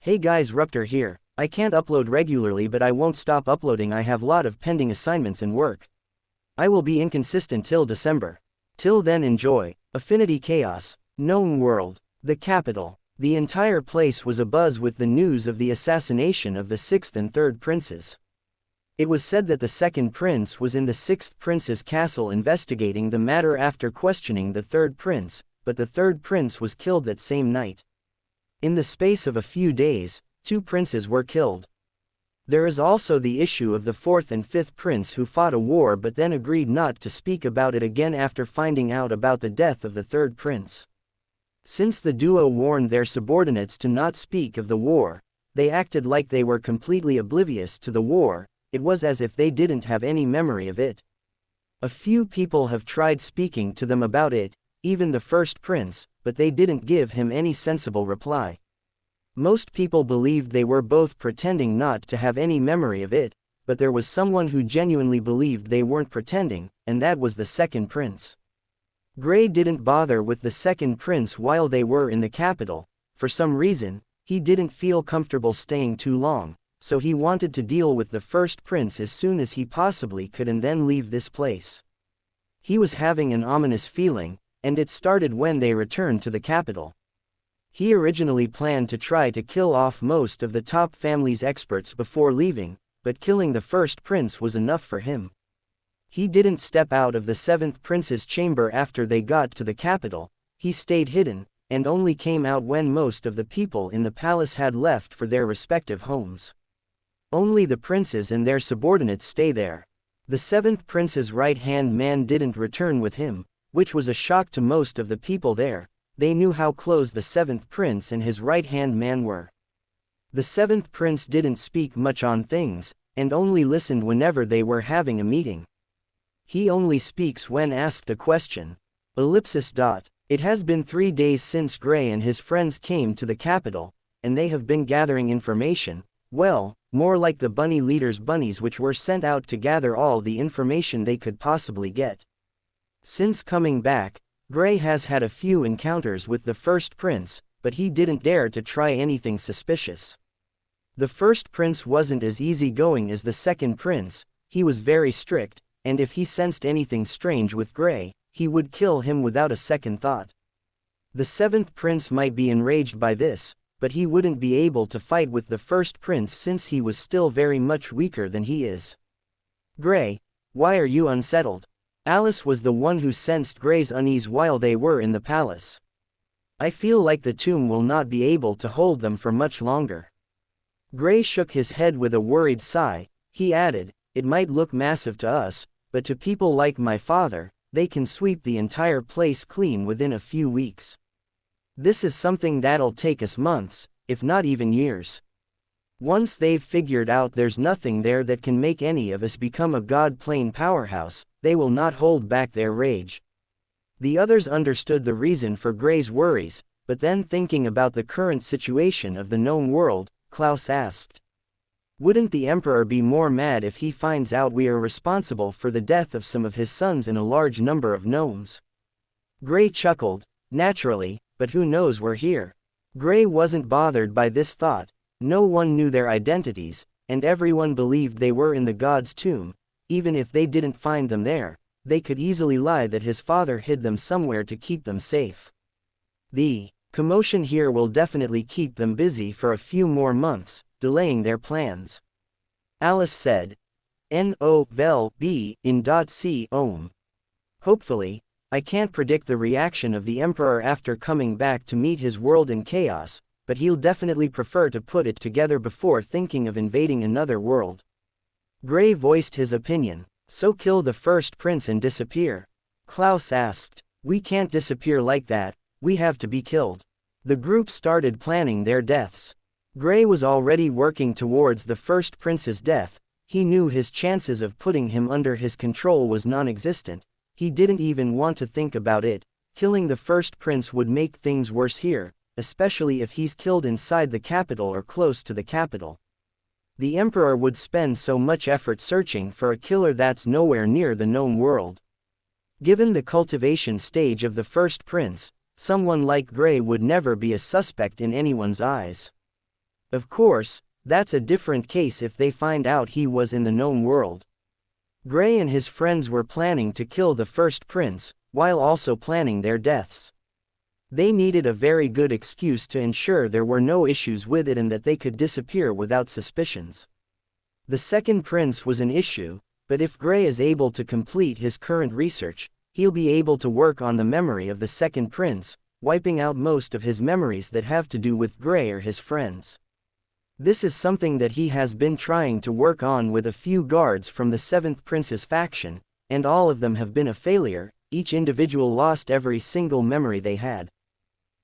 Hey guys, Rupter here. I can't upload regularly, but I won't stop uploading. I have lot of pending assignments and work. I will be inconsistent till December. Till then, enjoy. Affinity Chaos. Known World. The capital. The entire place was abuzz with the news of the assassination of the 6th and 3rd princes. It was said that the 2nd prince was in the 6th prince's castle investigating the matter after questioning the 3rd prince, but the 3rd prince was killed that same night. In the space of a few days, 2 princes were killed. There is also the issue of the 4th and 5th prince who fought a war but then agreed not to speak about it again after finding out about the death of the 3rd prince. Since the duo warned their subordinates to not speak of the war, they acted like they were completely oblivious to the war. It was as if they didn't have any memory of it. A few people have tried speaking to them about it, even the 1st prince, but they didn't give him any sensible reply. Most people believed they were both pretending not to have any memory of it, but there was someone who genuinely believed they weren't pretending, and that was the 2nd prince. Gray didn't bother with the 2nd prince while they were in the capital. For some reason, he didn't feel comfortable staying too long, so he wanted to deal with the 1st prince as soon as he possibly could and then leave this place. He was having an ominous feeling, and it started when they returned to the capital. He originally planned to try to kill off most of the top family's experts before leaving, but killing the 1st prince was enough for him. He didn't step out of the 7th prince's chamber after they got to the capital. He stayed hidden, and only came out when most of the people in the palace had left for their respective homes. Only the princes and their subordinates stay there. The 7th prince's right-hand man didn't return with him, which was a shock to most of the people there. They knew how close the 7th prince and his right-hand man were. The 7th prince didn't speak much on things, and only listened whenever they were having a meeting. He only speaks when asked a question. It has been 3 days since Gray and his friends came to the capital, and they have been gathering information, well, more like the bunny leader's bunnies which were sent out to gather all the information they could possibly get. Since coming back, Gray has had a few encounters with the 1st prince, but he didn't dare to try anything suspicious. The 1st prince wasn't as easygoing as the 2nd prince. He was very strict, and if he sensed anything strange with Gray, he would kill him without a second thought. The 7th prince might be enraged by this, but he wouldn't be able to fight with the 1st prince since he was still very much weaker than he is. Gray, why are you unsettled? Alice was the one who sensed Gray's unease while they were in the palace. I feel like the tomb will not be able to hold them for much longer. Gray shook his head with a worried sigh. He added, it might look massive to us, but to people like my father, they can sweep the entire place clean within a few weeks. This is something that'll take us months, if not even years. Once they've figured out there's nothing there that can make any of us become a god-plane powerhouse, they will not hold back their rage. The others understood the reason for Gray's worries, but then thinking about the current situation of the known world, Klaus asked, wouldn't the Emperor be more mad if he finds out we are responsible for the death of some of his sons and a large number of gnomes? Gray chuckled, naturally, but who knows, we're here. Gray wasn't bothered by this thought. No one knew their identities, and everyone believed they were in the god's tomb. Even if they didn't find them there, they could easily lie that his father hid them somewhere to keep them safe. The commotion here will definitely keep them busy for a few more months, delaying their plans. Alice said. Hopefully, I can't predict the reaction of the Emperor after coming back to meet his world in chaos, but he'll definitely prefer to put it together before thinking of invading another world. Gray voiced his opinion. So kill the 1st prince and disappear? Klaus asked. We can't disappear like that, we have to be killed. The group started planning their deaths. Gray was already working towards the 1st prince's death. He knew his chances of putting him under his control was non-existent. He didn't even want to think about it. Killing the 1st prince would make things worse here, especially if he's killed inside the capital or close to the capital. The Emperor would spend so much effort searching for a killer that's nowhere near the known world. Given the cultivation stage of the 1st prince, someone like Gray would never be a suspect in anyone's eyes. Of course, that's a different case if they find out he was in the gnome world. Gray and his friends were planning to kill the first prince, while also planning their deaths. They needed a very good excuse to ensure there were no issues with it and that they could disappear without suspicions. The second prince was an issue, but if Gray is able to complete his current research, he'll be able to work on the memory of the second prince, wiping out most of his memories that have to do with Gray or his friends. This is something that he has been trying to work on with a few guards from the seventh prince's faction, and all of them have been a failure. Each individual lost every single memory they had.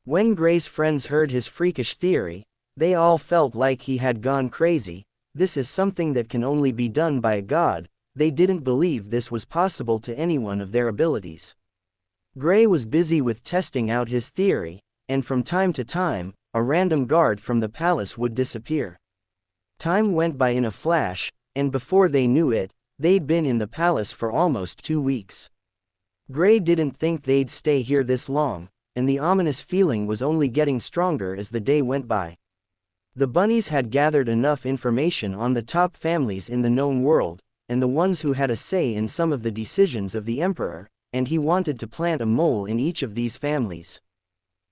When Gray's friends heard his freakish theory, they all felt like he had gone crazy. This is something that can only be done by a god. They didn't believe this was possible to anyone of their abilities. Gray was busy with testing out his theory, and from time to time, a random guard from the palace would disappear. Time went by in a flash, and before they knew it, they'd been in the palace for almost 2 weeks. Gray didn't think they'd stay here this long, and the ominous feeling was only getting stronger as the day went by. The bunnies had gathered enough information on the top families in the known world, and the ones who had a say in some of the decisions of the emperor, and he wanted to plant a mole in each of these families.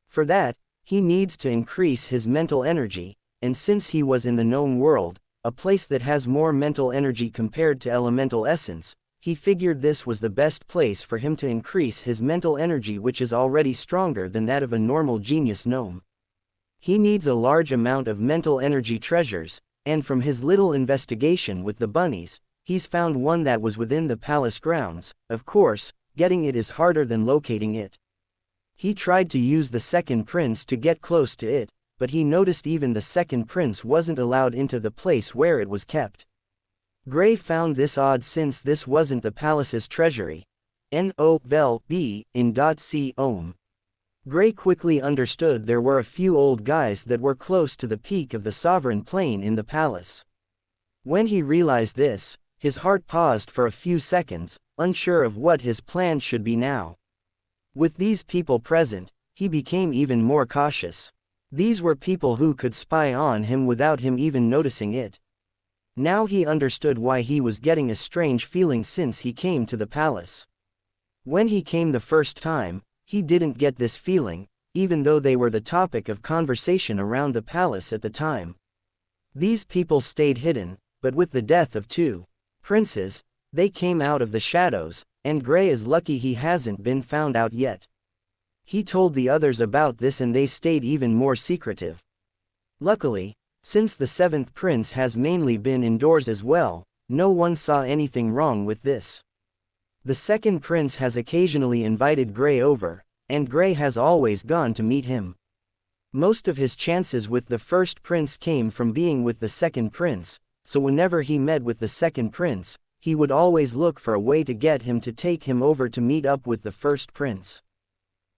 For that, he needs to increase his mental energy, and since he was in the known world, a place that has more mental energy compared to elemental essence, he figured this was the best place for him to increase his mental energy, which is already stronger than that of a normal genius gnome. He needs a large amount of mental energy treasures, and from his little investigation with the bunnies, he's found one that was within the palace grounds. Of course, getting it is harder than locating it. He tried to use the second prince to get close to it, but he noticed even the second prince wasn't allowed into the place where it was kept. Gray found this odd since this wasn't the palace's treasury. N-O-V-E in .c ohm. Gray quickly understood there were a few old guys that were close to the peak of the sovereign plane in the palace. When he realized this, his heart paused for a few seconds, unsure of what his plan should be now. With these people present, he became even more cautious. These were people who could spy on him without him even noticing it. Now he understood why he was getting a strange feeling since he came to the palace. When he came the first time, he didn't get this feeling, even though they were the topic of conversation around the palace at the time. These people stayed hidden, but with the death of 2 princes, they came out of the shadows, and Gray is lucky he hasn't been found out yet. He told the others about this and they stayed even more secretive. Luckily, since the 7th prince has mainly been indoors as well, no one saw anything wrong with this. The second prince has occasionally invited Gray over, and Gray has always gone to meet him. Most of his chances with the first prince came from being with the second prince, so whenever he met with the second prince, he would always look for a way to get him to take him over to meet up with the first prince.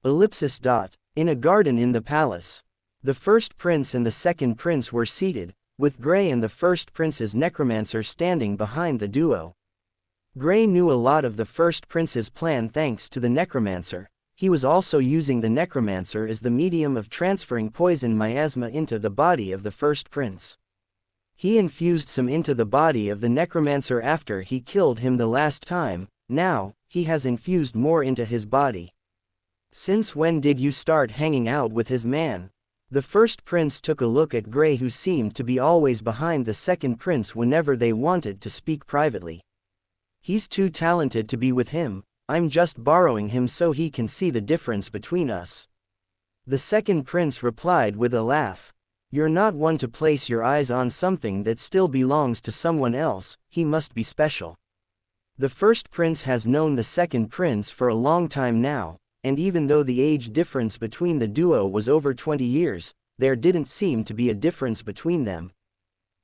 In a garden in the palace. The first prince and the second prince were seated, with Gray and the first prince's necromancer standing behind the duo. Gray knew a lot of the first prince's plan thanks to the necromancer. He was also using the necromancer as the medium of transferring poison miasma into the body of the first prince. He infused some into the body of the necromancer after he killed him the last time. Now, he has infused more into his body. Since when did you start hanging out with his man? The first prince took a look at Gray, who seemed to be always behind the second prince whenever they wanted to speak privately. He's too talented to be with him. I'm just borrowing him so he can see the difference between us. The second prince replied with a laugh. You're not one to place your eyes on something that still belongs to someone else. He must be special. The first prince has known the second prince for a long time now, and even though the age difference between the duo was over 20 years, there didn't seem to be a difference between them.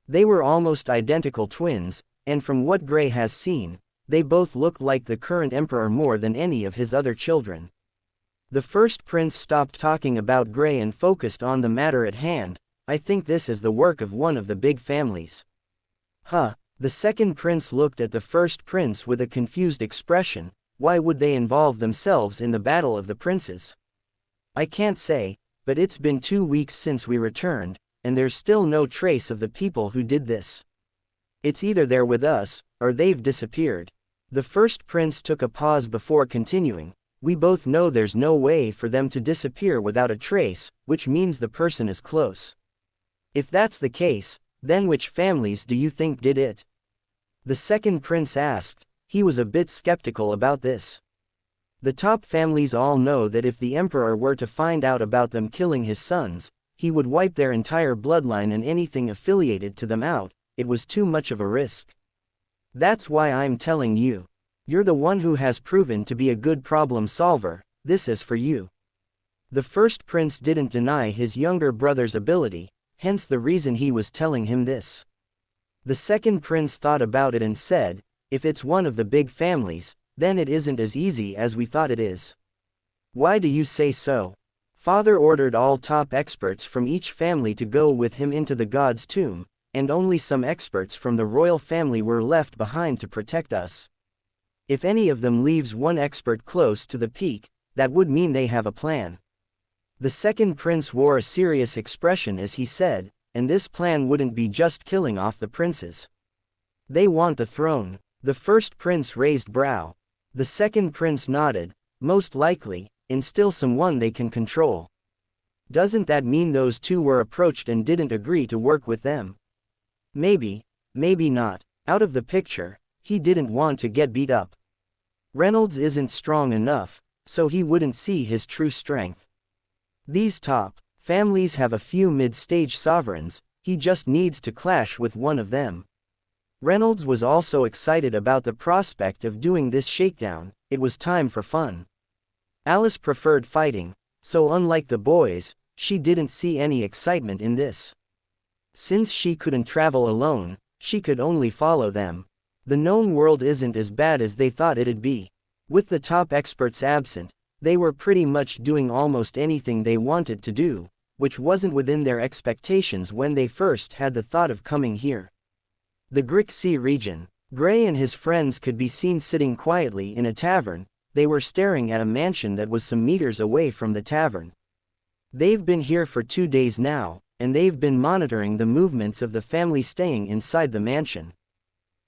They were almost identical twins, and from what Gray has seen, they both look like the current emperor more than any of his other children. The first prince stopped talking about Gray and focused on the matter at hand. I think this is the work of one of the big families. Huh. The second prince looked at the first prince with a confused expression. Why would they involve themselves in the battle of the princes? I can't say, but it's been 2 weeks since we returned, and there's still no trace of the people who did this. It's either they're with us, or they've disappeared. The first prince took a pause before continuing. We both know there's no way for them to disappear without a trace, which means the person is close. If that's the case, then which families do you think did it? The second prince asked. He was a bit skeptical about this. The top families all know that if the emperor were to find out about them killing his sons, he would wipe their entire bloodline and anything affiliated to them out. It was too much of a risk. That's why I'm telling you. You're the one who has proven to be a good problem solver, this is for you. The first prince didn't deny his younger brother's ability, hence the reason he was telling him this. The second prince thought about it and said, if it's one of the big families, then it isn't as easy as we thought it is. Why do you say so? Father ordered all top experts from each family to go with him into the god's tomb, and only some experts from the royal family were left behind to protect us. If any of them leaves one expert close to the peak, that would mean they have a plan. The second prince wore a serious expression as he said, and this plan wouldn't be just killing off the princes. They want the throne. The first prince raised brow. The second prince nodded, most likely, instill someone they can control. Doesn't that mean those two were approached and didn't agree to work with them? Maybe, maybe not. Out of the picture, he didn't want to get beat up. Reynolds isn't strong enough, so he wouldn't see his true strength. These top families have a few mid-stage sovereigns, he just needs to clash with one of them. Reynolds was also excited about the prospect of doing this shakedown. It was time for fun. Alice preferred fighting, so unlike the boys, she didn't see any excitement in this. Since she couldn't travel alone, she could only follow them. The known world isn't as bad as they thought it'd be. With the top experts absent, they were pretty much doing almost anything they wanted to do, which wasn't within their expectations when they first had the thought of coming here. The Greek Sea region. Gray and his friends could be seen sitting quietly in a tavern. They were staring at a mansion that was some meters away from the tavern. They've been here for 2 days now, and they've been monitoring the movements of the family staying inside the mansion.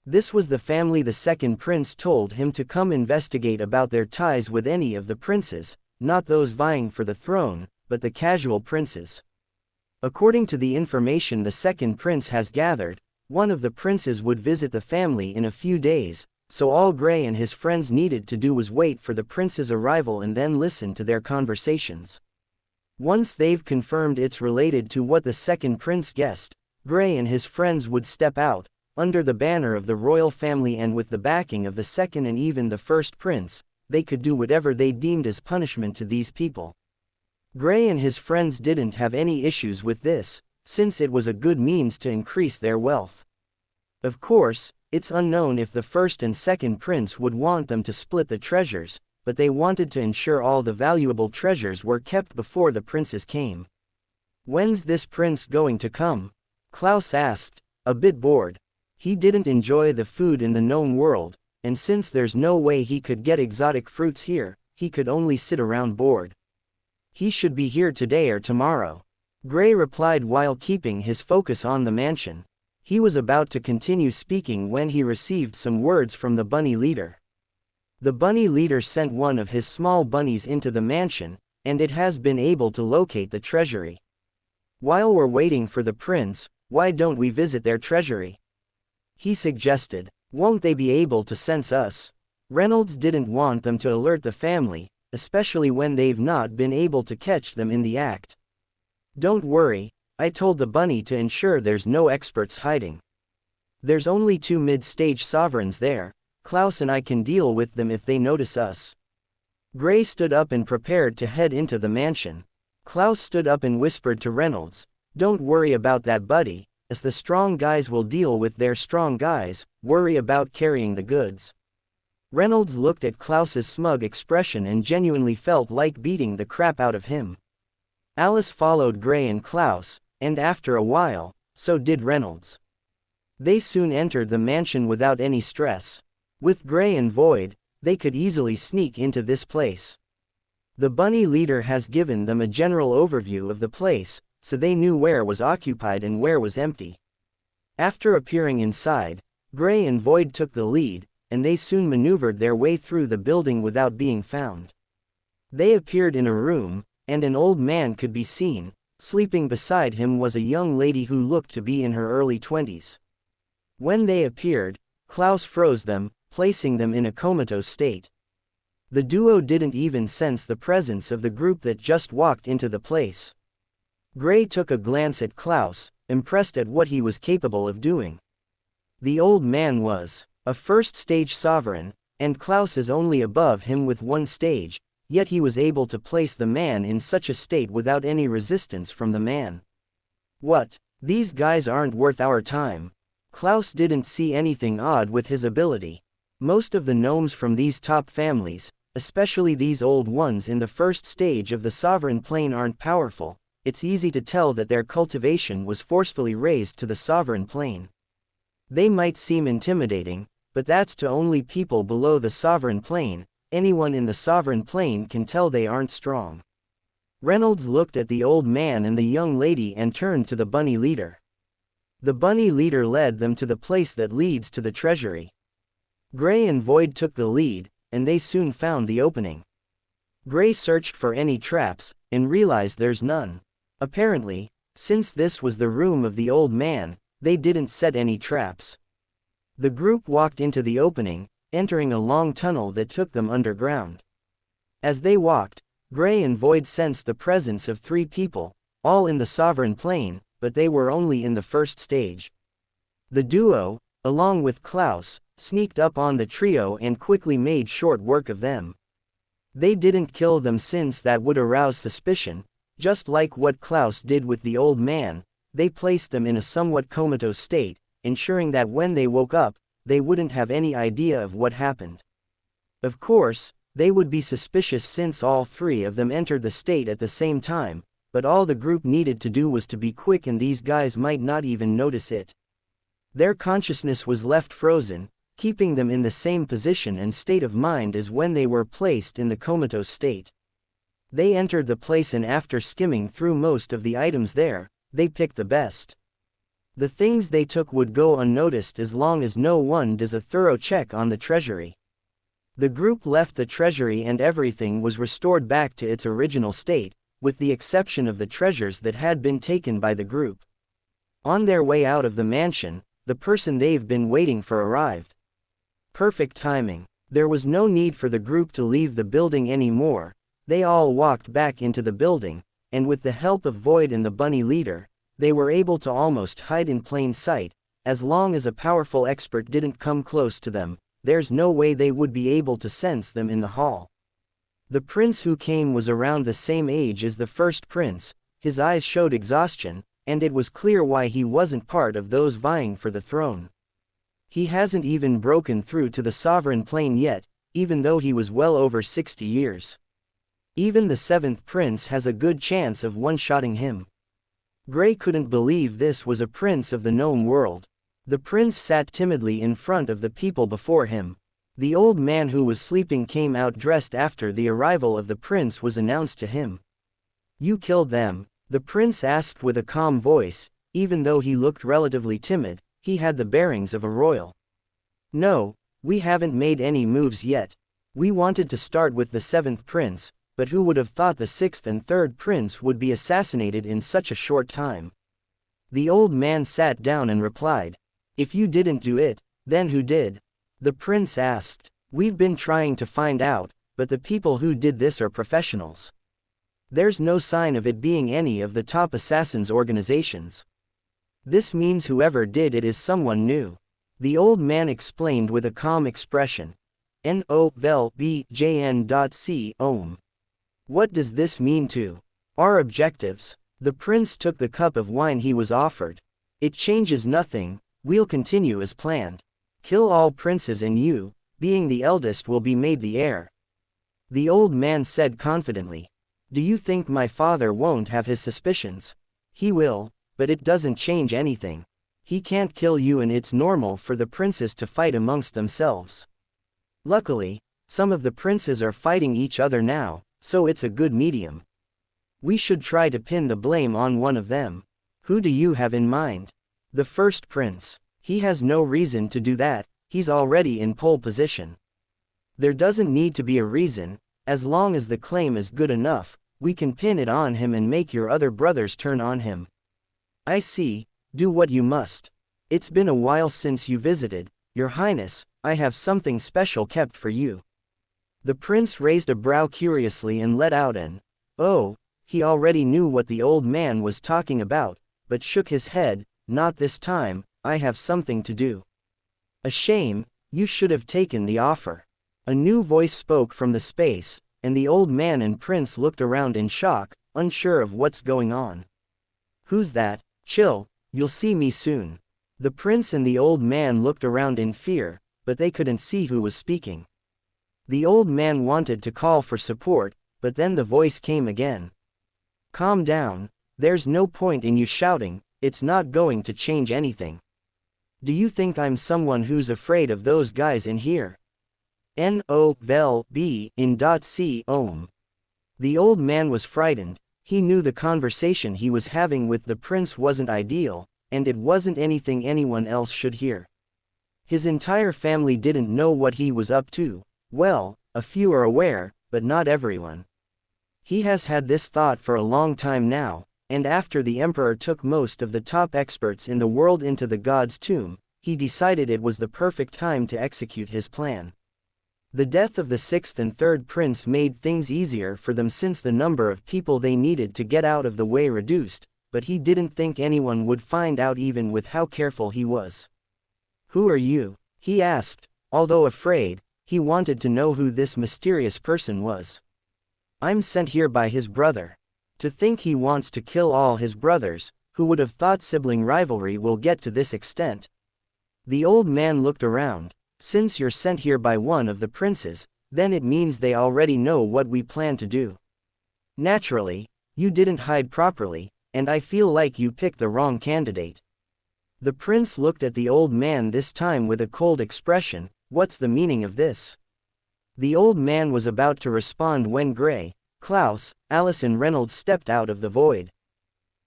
This was the family the second prince told him to come investigate about their ties with any of the princes, not those vying for the throne, but the casual princes. According to the information the second prince has gathered, one of the princes would visit the family in a few days, so all Gray and his friends needed to do was wait for the prince's arrival and then listen to their conversations. Once they've confirmed it's related to what the second prince guessed, Gray and his friends would step out, under the banner of the royal family, and with the backing of the second and even the first prince, they could do whatever they deemed as punishment to these people. Gray and his friends didn't have any issues with this, since it was a good means to increase their wealth. Of course, it's unknown if the first and second prince would want them to split the treasures, but they wanted to ensure all the valuable treasures were kept before the princes came. When's this prince going to come? Klaus asked, a bit bored. He didn't enjoy the food in the known world, and since there's no way he could get exotic fruits here, he could only sit around bored. He should be here today or tomorrow. Gray replied while keeping his focus on the mansion. He was about to continue speaking when he received some words from the bunny leader. The bunny leader sent one of his small bunnies into the mansion, and it has been able to locate the treasury. While we're waiting for the prince, why don't we visit their treasury? He suggested. Won't they be able to sense us? Reynolds didn't want them to alert the family, especially when they've not been able to catch them in the act. Don't worry, I told the bunny to ensure there's no experts hiding. There's only 2 mid-stage sovereigns there. Klaus and I can deal with them if they notice us. Gray stood up and prepared to head into the mansion. Klaus stood up and whispered to Reynolds, don't worry about that, buddy, as the strong guys will deal with their strong guys, worry about carrying the goods. Reynolds looked at Klaus's smug expression and genuinely felt like beating the crap out of him. Alice followed Gray and Klaus, and after a while, so did Reynolds. They soon entered the mansion without any stress. With Gray and Void, they could easily sneak into this place. The bunny leader has given them a general overview of the place, so they knew where was occupied and where was empty. After appearing inside, Gray and Void took the lead, and they soon maneuvered their way through the building without being found. They appeared in a room, and an old man could be seen. Sleeping beside him was a young lady who looked to be in her early 20s. When they appeared, Klaus froze them, placing them in a comatose state. The duo didn't even sense the presence of the group that just walked into the place. Gray took a glance at Klaus, impressed at what he was capable of doing. The old man was a first-stage sovereign, and Klaus is only above him with one stage, yet he was able to place the man in such a state without any resistance from the man. What? These guys aren't worth our time. Klaus didn't see anything odd with his ability. Most of the gnomes from these top families, especially these old ones in the first stage of the sovereign plane, aren't powerful. It's easy to tell that their cultivation was forcefully raised to the sovereign plane. They might seem intimidating, but that's to only people below the sovereign plane. Anyone in the sovereign plane can tell they aren't strong. Reynolds looked at the old man and the young lady and turned to the bunny leader. The bunny leader led them to the place that leads to the treasury. Gray and Void took the lead, and they soon found the opening. Gray searched for any traps, and realized there's none. Apparently, since this was the room of the old man, they didn't set any traps. The group walked into the opening, entering a long tunnel that took them underground. As they walked, Gray and Void sensed the presence of 3 people, all in the sovereign plane, but they were only in the first stage. The duo, along with Klaus, sneaked up on the trio and quickly made short work of them. They didn't kill them since that would arouse suspicion. Just like what Klaus did with the old man, they placed them in a somewhat comatose state, ensuring that when they woke up, they wouldn't have any idea of what happened. Of course, they would be suspicious since all 3 of them entered the state at the same time, but all the group needed to do was to be quick, and these guys might not even notice it. Their consciousness was left frozen, keeping them in the same position and state of mind as when they were placed in the comatose state. They entered the place, and after skimming through most of the items there, they picked the best. The things they took would go unnoticed as long as no one does a thorough check on the treasury. The group left the treasury and everything was restored back to its original state, with the exception of the treasures that had been taken by the group. On their way out of the mansion, the person they've been waiting for arrived. Perfect timing. There was no need for the group to leave the building anymore. They all walked back into the building, and with the help of Void and the bunny leader, they were able to almost hide in plain sight. As long as a powerful expert didn't come close to them, there's no way they would be able to sense them in the hall. The prince who came was around the same age as the first prince. His eyes showed exhaustion, and it was clear why he wasn't part of those vying for the throne. He hasn't even broken through to the sovereign plane yet, even though he was well over 60 years. Even the 7th prince has a good chance of one-shotting him. Gray couldn't believe this was a prince of the gnome world. The prince sat timidly in front of the people before him. The old man who was sleeping came out dressed after the arrival of the prince was announced to him. "You killed them?" the prince asked with a calm voice. Even though he looked relatively timid, he had the bearings of a royal. "No, we haven't made any moves yet. We wanted to start with the 7th prince, but who would have thought the 6th and 3rd prince would be assassinated in such a short time?" The old man sat down and replied, "If you didn't do it, then who did?" The prince asked. "We've been trying to find out, but the people who did this are professionals. There's no sign of it being any of the top assassins' organizations. This means whoever did it is someone new." The old man explained with a calm expression. "NOVELBJN.C. What does this mean to our objectives?" The prince took the cup of wine he was offered. "It changes nothing, we'll continue as planned. Kill all princes and you, being the eldest, will be made the heir." The old man said confidently. "Do you think my father won't have his suspicions?" "He will, but it doesn't change anything. He can't kill you, and it's normal for the princes to fight amongst themselves. Luckily, some of the princes are fighting each other now, so it's a good medium." We should try to pin the blame on one of them. Who do you have in mind? The first prince. He has no reason to do that, he's already in pole position. There doesn't need to be a reason, as long as the claim is good enough, we can pin it on him and make your other brothers turn on him. I see, do what you must. It's been a while since you visited, Your Highness, I have something special kept for you. The prince raised a brow curiously and let out an, "Oh." He already knew what the old man was talking about, but shook his head, "Not this time, I have something to do." "A shame, you should have taken the offer." A new voice spoke from the space, and the old man and prince looked around in shock, unsure of what's going on. "Who's that? Chill, you'll see me soon." The prince and the old man looked around in fear, but they couldn't see who was speaking. The old man wanted to call for support, but then the voice came again. "Calm down, there's no point in you shouting, it's not going to change anything. Do you think I'm someone who's afraid of those guys in here? No, vel, be, in c ohm." The old man was frightened. He knew the conversation he was having with the prince wasn't ideal, and it wasn't anything anyone else should hear. His entire family didn't know what he was up to. Well, a few are aware, but not everyone. He has had this thought for a long time now, and after the emperor took most of the top experts in the world into the god's tomb, he decided it was the perfect time to execute his plan. The death of the sixth and third prince made things easier for them since the number of people they needed to get out of the way reduced, but he didn't think anyone would find out even with how careful he was. "Who are you?" he asked. Although afraid, he wanted to know who this mysterious person was. "I'm sent here by his brother." To think he wants to kill all his brothers, who would have thought sibling rivalry will get to this extent? The old man looked around. "Since you're sent here by one of the princes, then it means they already know what we plan to do. Naturally, you didn't hide properly, and I feel like you picked the wrong candidate." The prince looked at the old man this time with a cold expression. "What's the meaning of this?" The old man was about to respond when Gray, Klaus, Alice and Reynolds stepped out of the void.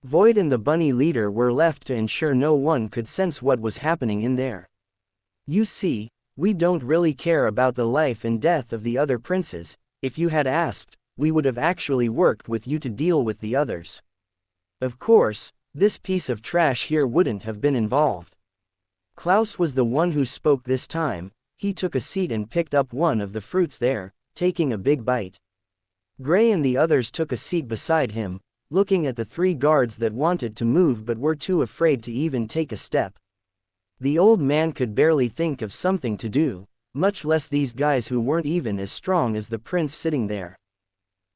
Void and the bunny leader were left to ensure no one could sense what was happening in there. "You see, we don't really care about the life and death of the other princes. If you had asked, we would have actually worked with you to deal with the others. Of course, this piece of trash here wouldn't have been involved." Klaus was the one who spoke this time. He took a seat and picked up one of the fruits there, taking a big bite. Gray and the others took a seat beside him, looking at the three guards that wanted to move but were too afraid to even take a step. The old man could barely think of something to do, much less these guys who weren't even as strong as the prince sitting there.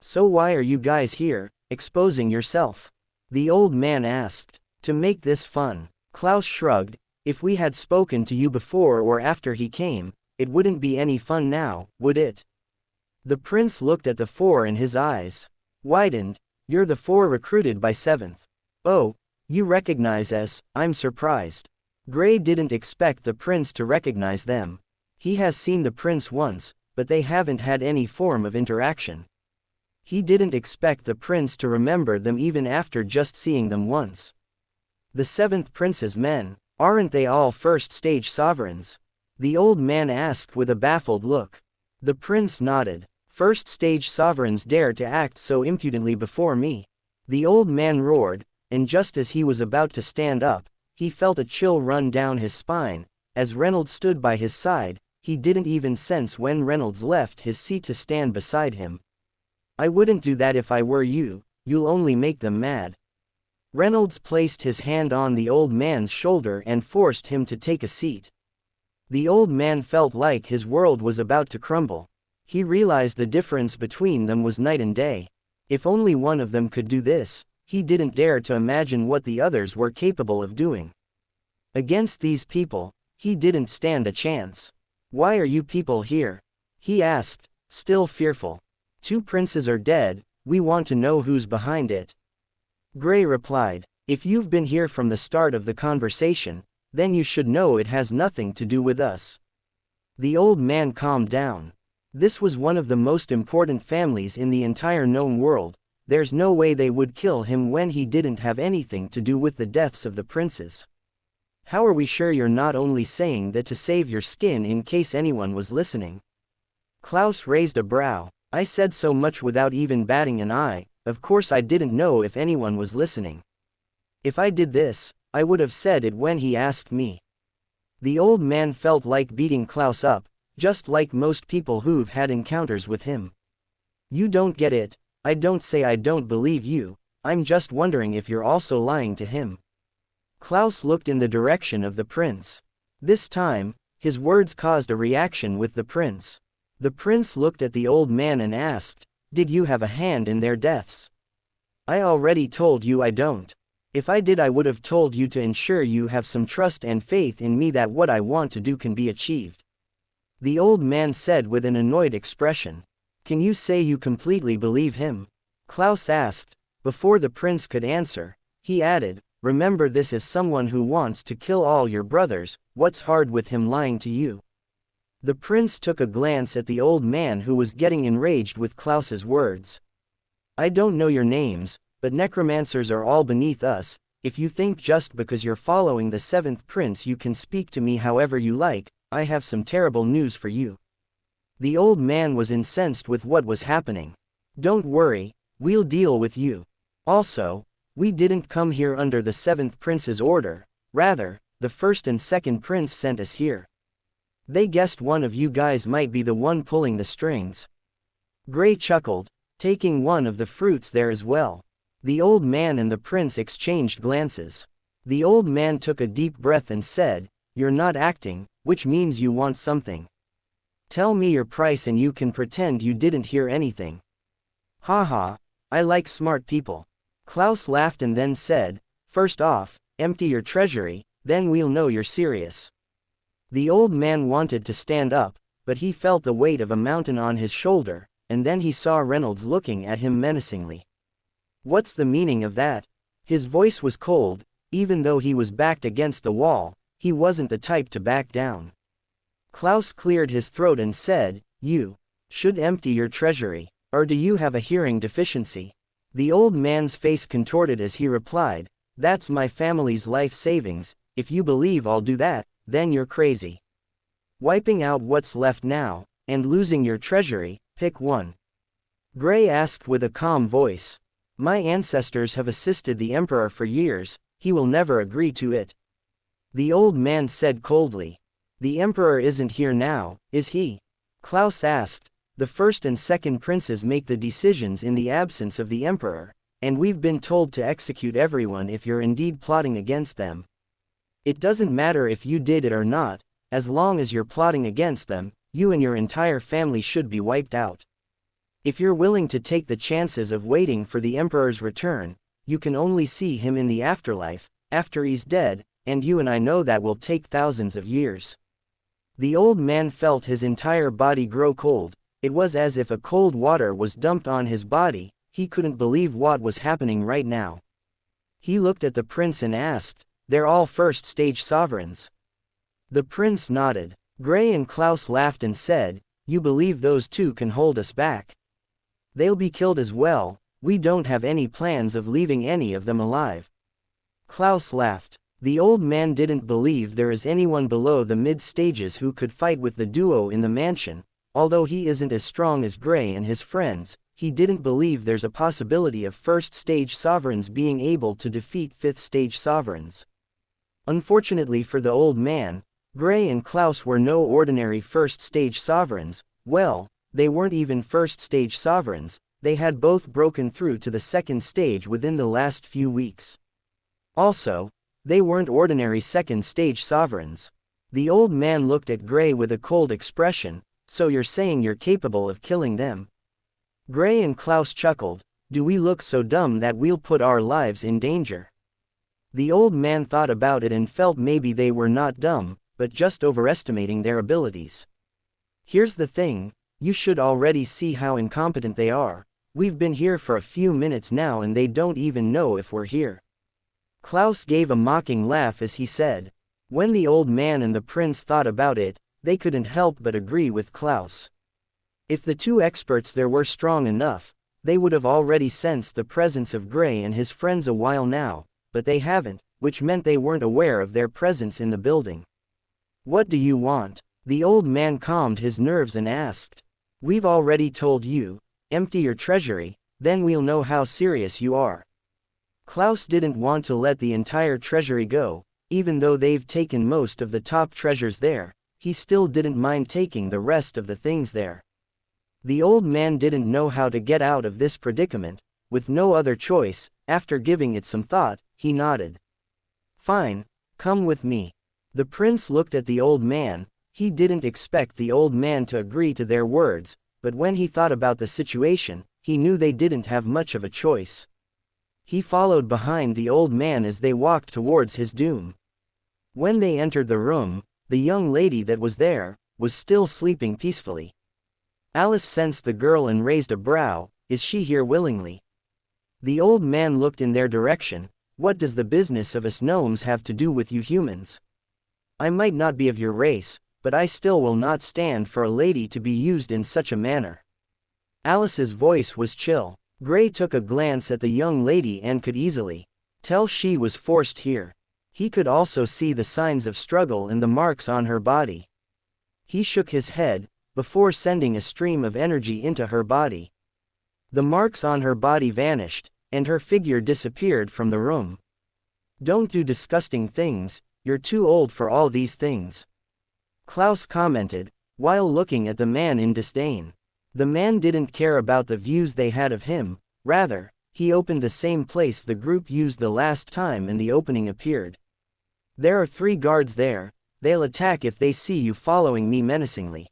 "So why are you guys here, exposing yourself?" the old man asked. "To make this fun." Klaus shrugged. "If we had spoken to you before or after he came, it wouldn't be any fun now, would it?" The prince looked at the four and his eyes widened. "You're the four recruited by seventh. Oh, you recognize us, I'm surprised." Gray didn't expect the prince to recognize them. He has seen the prince once, but they haven't had any form of interaction. He didn't expect the prince to remember them even after just seeing them once. "The seventh prince's men, aren't they all first-stage sovereigns?" the old man asked with a baffled look. The prince nodded. "First-stage sovereigns dare to act so impudently before me?" the old man roared, and just as he was about to stand up, he felt a chill run down his spine. As Reynolds stood by his side, he didn't even sense when Reynolds left his seat to stand beside him. "I wouldn't do that if I were you, you'll only make them mad." Reynolds placed his hand on the old man's shoulder and forced him to take a seat. The old man felt like his world was about to crumble. He realized the difference between them was night and day. If only one of them could do this, he didn't dare to imagine what the others were capable of doing. Against these people, he didn't stand a chance. "Why are you people here?" he asked, still fearful. "Two princes are dead, we want to know who's behind it." Gray replied, "If you've been here from the start of the conversation, then you should know it has nothing to do with us." The old man calmed down. This was one of the most important families in the entire known world, there's no way they would kill him when he didn't have anything to do with the deaths of the princes. How are we sure you're not only saying that to save your skin in case anyone was listening? Klaus raised a brow. I said so much without even batting an eye. Of course I didn't know if anyone was listening. If I did this, I would have said it when he asked me. The old man felt like beating Klaus up, just like most people who've had encounters with him. You don't get it. I don't say I don't believe you, I'm just wondering if you're also lying to him. Klaus looked in the direction of the prince. This time, his words caused a reaction with the prince. The prince looked at the old man and asked, "Did you have a hand in their deaths?" I already told you I don't. If I did I would have told you to ensure you have some trust and faith in me that what I want to do can be achieved. The old man said with an annoyed expression. Can you say you completely believe him? Klaus asked. Before the prince could answer, he added, remember this is someone who wants to kill all your brothers, what's hard with him lying to you? The prince took a glance at the old man who was getting enraged with Klaus's words. I don't know your names, but necromancers are all beneath us. If you think just because you're following the seventh prince you can speak to me however you like, I have some terrible news for you. The old man was incensed with what was happening. Don't worry, we'll deal with you. Also, we didn't come here under the seventh prince's order, rather, the first and second prince sent us here. They guessed one of you guys might be the one pulling the strings. Gray chuckled, taking one of the fruits there as well. The old man and the prince exchanged glances. The old man took a deep breath and said, you're not acting, which means you want something. Tell me your price and you can pretend you didn't hear anything. Haha, I like smart people. Klaus laughed and then said, first off, empty your treasury, then we'll know you're serious. The old man wanted to stand up, but he felt the weight of a mountain on his shoulder, and then he saw Reynolds looking at him menacingly. What's the meaning of that? His voice was cold, even though he was backed against the wall, he wasn't the type to back down. Klaus cleared his throat and said, you should empty your treasury, or do you have a hearing deficiency? The old man's face contorted as he replied, that's my family's life savings, if you believe I'll do that, then you're crazy. Wiping out what's left now, and losing your treasury, pick one. Gray asked with a calm voice. My ancestors have assisted the emperor for years, he will never agree to it. The old man said coldly. The emperor isn't here now, is he? Klaus asked. The first and second princes make the decisions in the absence of the emperor, and we've been told to execute everyone if you're indeed plotting against them. It doesn't matter if you did it or not, as long as you're plotting against them, you and your entire family should be wiped out. If you're willing to take the chances of waiting for the emperor's return, you can only see him in the afterlife, after he's dead, and you and I know that will take thousands of years. The old man felt his entire body grow cold. It was as if a cold water was dumped on his body, he couldn't believe what was happening right now. He looked at the prince and asked, they're all first-stage sovereigns. The prince nodded. Gray and Klaus laughed and said, you believe those two can hold us back? They'll be killed as well, we don't have any plans of leaving any of them alive. Klaus laughed. The old man didn't believe there is anyone below the mid-stages who could fight with the duo in the mansion. Although he isn't as strong as Gray and his friends, he didn't believe there's a possibility of first-stage sovereigns being able to defeat fifth-stage sovereigns. Unfortunately for the old man, Gray and Klaus were no ordinary first-stage sovereigns. Well, they weren't even first-stage sovereigns, they had both broken through to the second stage within the last few weeks. Also, they weren't ordinary second-stage sovereigns. The old man looked at Gray with a cold expression. So you're saying you're capable of killing them? Gray and Klaus chuckled. Do we look so dumb that we'll put our lives in danger? The old man thought about it and felt maybe they were not dumb, but just overestimating their abilities. Here's the thing, you should already see how incompetent they are. We've been here for a few minutes now and they don't even know if we're here. Klaus gave a mocking laugh as he said. When the old man and the prince thought about it, they couldn't help but agree with Klaus. If the two experts there were strong enough, They would have already sensed the presence of Gray and his friends a while now, but they haven't, which meant they weren't aware of their presence in the building. What do you want? The old man calmed his nerves and asked. We've already told you, empty your treasury, then we'll know how serious you are. Klaus didn't want to let the entire treasury go, even though they've taken most of the top treasures there, he still didn't mind taking the rest of the things there. The old man didn't know how to get out of this predicament. With no other choice, after giving it some thought, he nodded. Fine, come with me. The prince looked at the old man. He didn't expect the old man to agree to their words, but when he thought about the situation, he knew they didn't have much of a choice. He followed behind the old man as they walked towards his doom. When they entered the room, the young lady that was there was still sleeping peacefully. Alice sensed the girl and raised a brow. Is she here willingly? The old man looked in their direction. What does the business of us gnomes have to do with you humans? I might not be of your race, but I still will not stand for a lady to be used in such a manner. Alice's voice was chill. Gray took a glance at the young lady and could easily tell she was forced here. He could also see the signs of struggle and the marks on her body. He shook his head, before sending a stream of energy into her body. The marks on her body vanished, and her figure disappeared from the room. Don't do disgusting things, you're too old for all these things. Klaus commented, while looking at the man in disdain. The man didn't care about the views they had of him, rather, he opened the same place the group used the last time and the opening appeared. There are 3 guards there, they'll attack if they see you following me menacingly.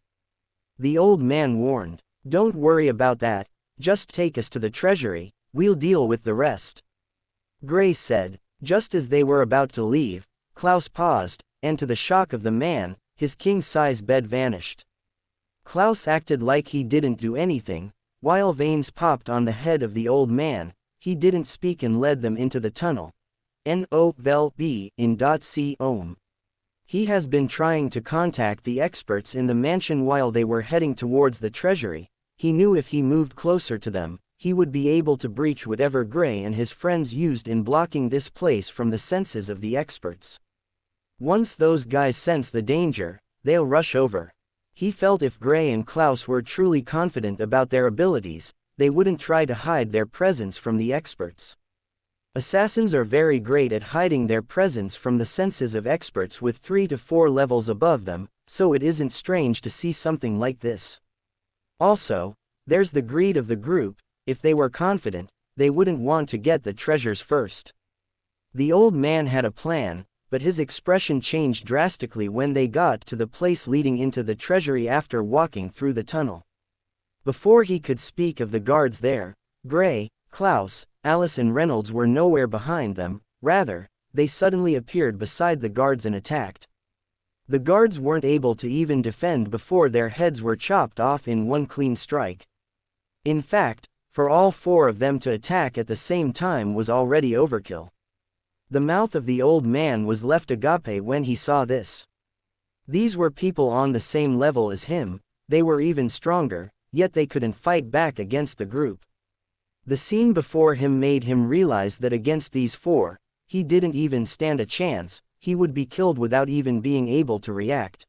The old man warned. Don't worry about that, just take us to the treasury, we'll deal with the rest. Gray said. Just as they were about to leave, Klaus paused, and to the shock of the man, his king-size bed vanished. Klaus acted like he didn't do anything. While veins popped on the head of the old man, he didn't speak and led them into the tunnel. No vel b in c ohm. He has been trying to contact the experts in the mansion while they were heading towards the treasury. He knew if he moved closer to them, he would be able to breach whatever Gray and his friends used in blocking this place from the senses of the experts. Once those guys sense the danger, they'll rush over. He felt if Gray and Klaus were truly confident about their abilities, they wouldn't try to hide their presence from the experts. Assassins are very great at hiding their presence from the senses of experts with 3 to 4 levels above them, so it isn't strange to see something like this. Also, there's the greed of the group. If they were confident, they wouldn't want to get the treasures first. The old man had a plan, but his expression changed drastically when they got to the place leading into the treasury after walking through the tunnel. Before he could speak of the guards there, Gray, Klaus, Alice and Reynolds were nowhere behind them. Rather, they suddenly appeared beside the guards and attacked. The guards weren't able to even defend before their heads were chopped off in one clean strike. In fact, for all 4 of them to attack at the same time was already overkill. The mouth of the old man was left agape when he saw this. These were people on the same level as him, they were even stronger, yet they couldn't fight back against the group. The scene before him made him realize that against these 4, he didn't even stand a chance, he would be killed without even being able to react.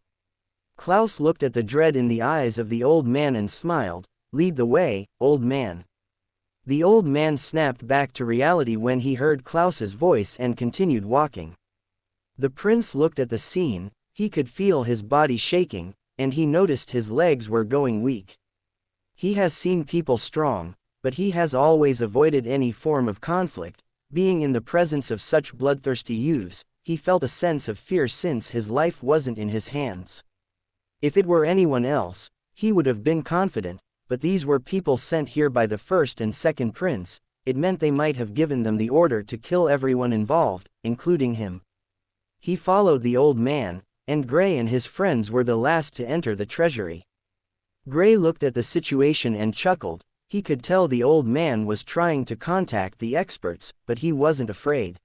Klaus looked at the dread in the eyes of the old man and smiled. Lead the way, old man. The old man snapped back to reality when he heard Klaus's voice and continued walking. The prince looked at the scene, he could feel his body shaking, and he noticed his legs were going weak. He has seen people strong, but he has always avoided any form of conflict. Being in the presence of such bloodthirsty youths, he felt a sense of fear since his life wasn't in his hands. If it were anyone else, he would have been confident, but these were people sent here by the first and second prince. It meant they might have given them the order to kill everyone involved, including him. He followed the old man, and Gray and his friends were the last to enter the treasury. Gray looked at the situation and chuckled. He could tell the old man was trying to contact the experts, but he wasn't afraid.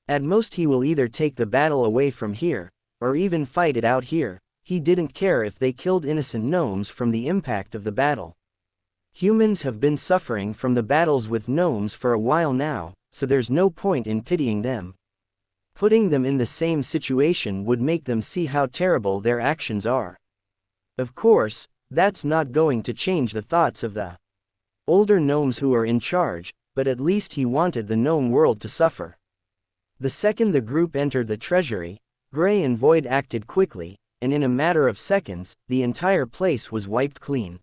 At most he will either take the battle away from here, or even fight it out here. He didn't care if they killed innocent gnomes from the impact of the battle. Humans have been suffering from the battles with gnomes for a while now, so there's no point in pitying them. Putting them in the same situation would make them see how terrible their actions are. Of course, that's not going to change the thoughts of the older gnomes who are in charge, but at least he wanted the gnome world to suffer. The second the group entered the treasury, Gray and Void acted quickly, and in a matter of seconds, the entire place was wiped clean.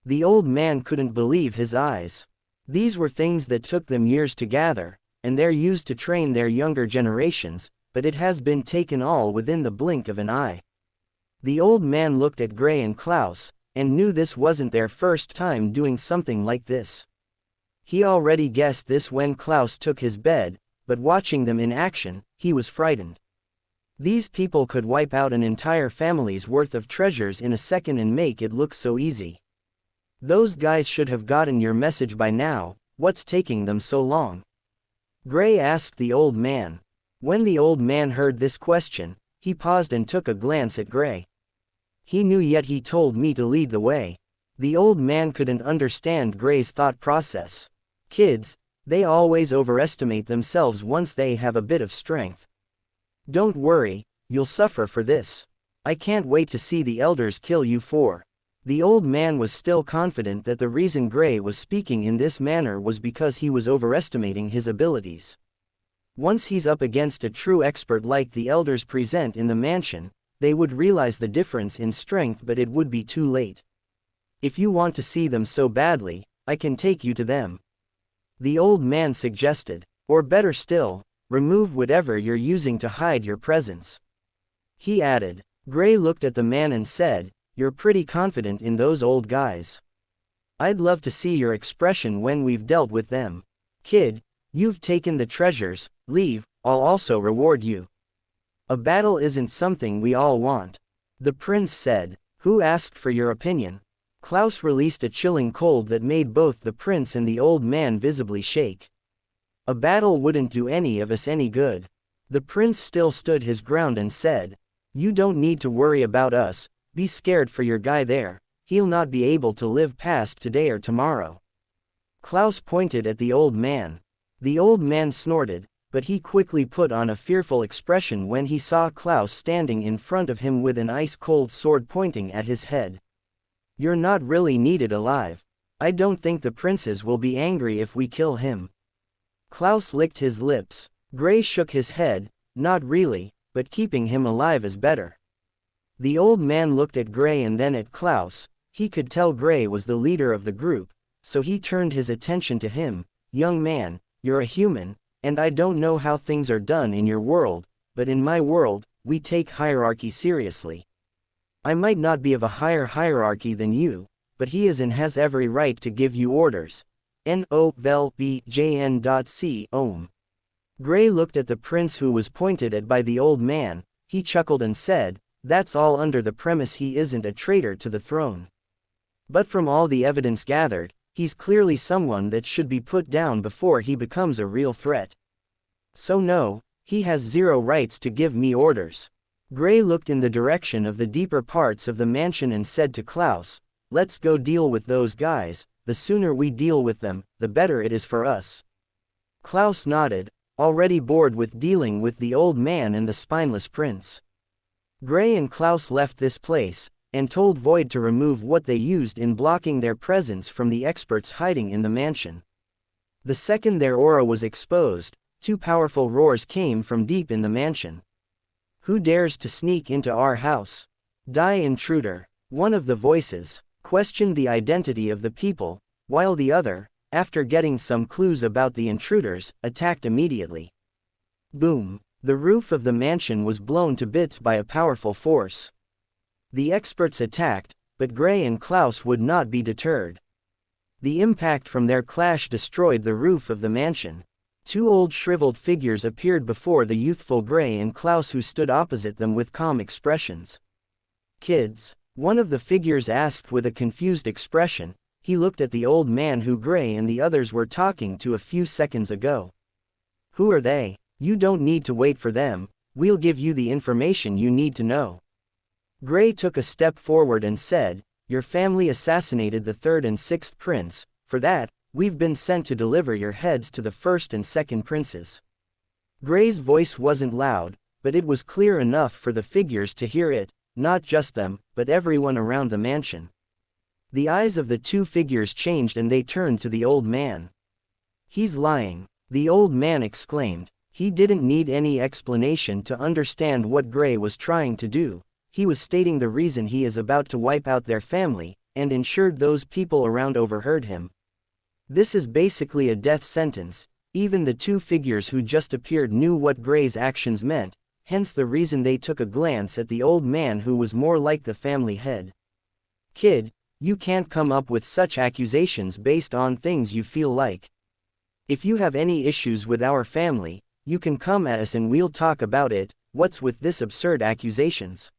The old man couldn't believe his eyes. These were things that took them years to gather, and they're used to train their younger generations, but it has been taken all within the blink of an eye. The old man looked at Gray and Klaus, and knew this wasn't their first time doing something like this. He already guessed this when Klaus took his bed, but watching them in action, he was frightened. These people could wipe out an entire family's worth of treasures in a second and make it look so easy. Those guys should have gotten your message by now. What's taking them so long? Gray asked the old man. When the old man heard this question, he paused and took a glance at Gray. He knew, yet he told me to lead the way. The old man couldn't understand Gray's thought process. Kids, they always overestimate themselves once they have a bit of strength. Don't worry, you'll suffer for this. I can't wait to see the elders kill you for. The old man was still confident that the reason Gray was speaking in this manner was because he was overestimating his abilities. Once he's up against a true expert like the elders present in the mansion, they would realize the difference in strength, but it would be too late. If you want to see them so badly, I can take you to them. The old man suggested, or better still, remove whatever you're using to hide your presence. He added. Gray looked at the man and said, you're pretty confident in those old guys. I'd love to see your expression when we've dealt with them. Kid, you've taken the treasures, leave, I'll also reward you. A battle isn't something we all want. The prince said. Who asked for your opinion? Klaus released a chilling cold that made both the prince and the old man visibly shake. A battle wouldn't do any of us any good. The prince still stood his ground and said, you don't need to worry about us, be scared for your guy there, he'll not be able to live past today or tomorrow. Klaus pointed at the old man. The old man snorted, but he quickly put on a fearful expression when he saw Klaus standing in front of him with an ice-cold sword pointing at his head. You're not really needed alive. I don't think the princes will be angry if we kill him. Klaus licked his lips. Gray shook his head, not really, but keeping him alive is better. The old man looked at Gray and then at Klaus. He could tell Gray was the leader of the group, so he turned his attention to him. Young man, you're a human, and I don't know how things are done in your world, but in my world, we take hierarchy seriously. I might not be of a higher hierarchy than you, but he is and has every right to give you orders. N-O-V-L-B-J-N.C. Ohm. Gray looked at the prince who was pointed at by the old man. He chuckled and said, that's all under the premise he isn't a traitor to the throne. But from all the evidence gathered, he's clearly someone that should be put down before he becomes a real threat. So no, he has zero rights to give me orders. Gray looked in the direction of the deeper parts of the mansion and said to Klaus, let's go deal with those guys, the sooner we deal with them, the better it is for us. Klaus nodded, already bored with dealing with the old man and the spineless prince. Gray and Klaus left this place, and told Void to remove what they used in blocking their presence from the experts hiding in the mansion. The second their aura was exposed, two powerful roars came from deep in the mansion. Who dares to sneak into our house? Die, intruder! One of the voices questioned the identity of the people, while the other, after getting some clues about the intruders, attacked immediately. Boom! The roof of the mansion was blown to bits by a powerful force. The experts attacked, but Gray and Klaus would not be deterred. The impact from their clash destroyed the roof of the mansion. Two old shriveled figures appeared before the youthful Gray and Klaus, who stood opposite them with calm expressions. Kids, one of the figures asked with a confused expression. He looked at the old man who Gray and the others were talking to a few seconds ago. Who are they? You don't need to wait for them, we'll give you the information you need to know. Gray took a step forward and said, your family assassinated the third and sixth prince. For that, we've been sent to deliver your heads to the first and second princes." Gray's voice wasn't loud, but it was clear enough for the figures to hear it, not just them, but everyone around the mansion. The eyes of the two figures changed and they turned to the old man. "He's lying," the old man exclaimed. He didn't need any explanation to understand what Gray was trying to do. He was stating the reason he is about to wipe out their family, and ensured those people around overheard him. This is basically a death sentence. Even the two figures who just appeared knew what Gray's actions meant, hence the reason they took a glance at the old man who was more like the family head. "Kid, you can't come up with such accusations based on things you feel like. If you have any issues with our family, you can come at us and we'll talk about it. What's with this absurd accusations?"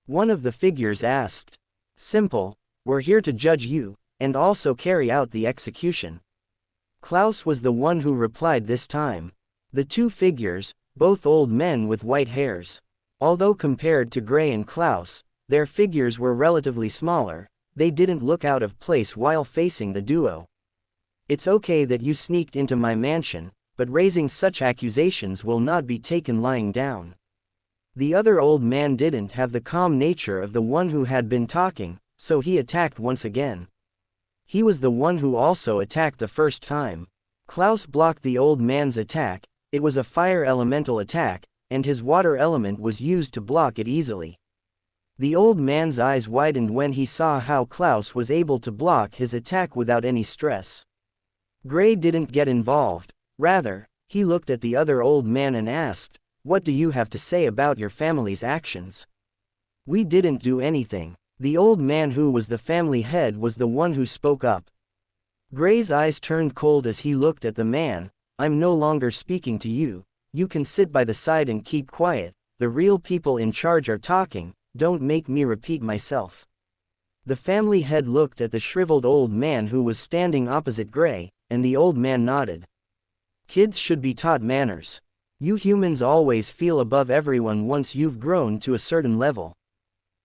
one of the figures asked. "Simple, we're here to judge you, and also carry out the execution." Klaus was the one who replied this time. The two figures, both old men with white hairs. Although compared to Gray and Klaus, their figures were relatively smaller, they didn't look out of place while facing the duo. "It's okay that you sneaked into my mansion, but raising such accusations will not be taken lying down." The other old man didn't have the calm nature of the one who had been talking, so he attacked once again. He was the one who also attacked the first time. Klaus blocked the old man's attack. It was a fire elemental attack, and his water element was used to block it easily. The old man's eyes widened when he saw how Klaus was able to block his attack without any stress. Gray didn't get involved. Rather, he looked at the other old man and asked, "What do you have to say about your family's actions?" "We didn't do anything." The old man who was the family head was the one who spoke up. Gray's eyes turned cold as he looked at the man. "I'm no longer speaking to you. You can sit by the side and keep quiet. The real people in charge are talking. Don't make me repeat myself." The family head looked at the shriveled old man who was standing opposite Gray, and the old man nodded. "Kids should be taught manners. You humans always feel above everyone once you've grown to a certain level.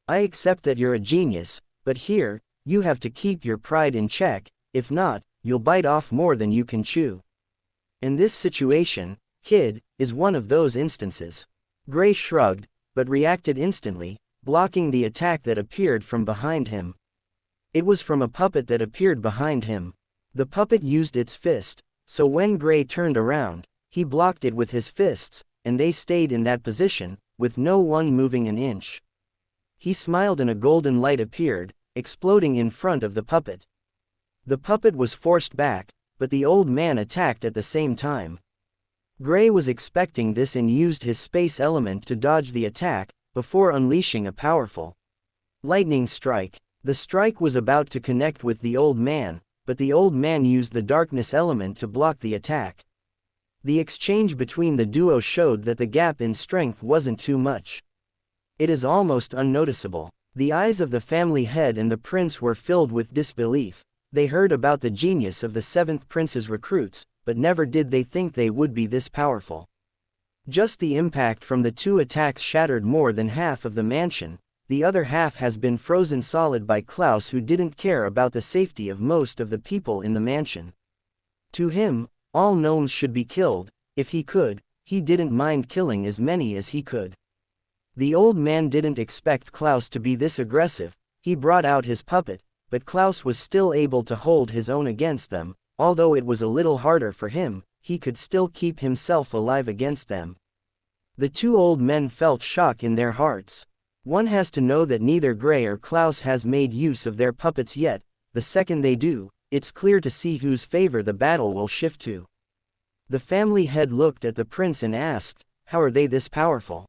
I accept that you're a genius, but here, you have to keep your pride in check. If not, you'll bite off more than you can chew." In this situation, "kid" is one of those instances. Gray shrugged, but reacted instantly, blocking the attack that appeared from behind him. It was from a puppet that appeared behind him. The puppet used its fist, so when Gray turned around, he blocked it with his fists, and they stayed in that position, with no one moving an inch. He smiled and a golden light appeared, exploding in front of the puppet. The puppet was forced back, but the old man attacked at the same time. Gray was expecting this and used his space element to dodge the attack, before unleashing a powerful lightning strike. The strike was about to connect with the old man, but the old man used the darkness element to block the attack. The exchange between the duo showed that the gap in strength wasn't too much. It is almost unnoticeable. The eyes of the family head and the prince were filled with disbelief. They heard about the genius of the seventh prince's recruits, but never did they think they would be this powerful. Just the impact from the two attacks shattered more than half of the mansion. The other half has been frozen solid by Klaus, who didn't care about the safety of most of the people in the mansion. To him, all gnomes should be killed. If he could, he didn't mind killing as many as he could. The old man didn't expect Klaus to be this aggressive. He brought out his puppet, but Klaus was still able to hold his own against them. Although it was a little harder for him, he could still keep himself alive against them. The two old men felt shock in their hearts. One has to know that neither Gray or Klaus has made use of their puppets yet. The second they do, it's clear to see whose favor the battle will shift to. The family head looked at the prince and asked, "How are they this powerful?"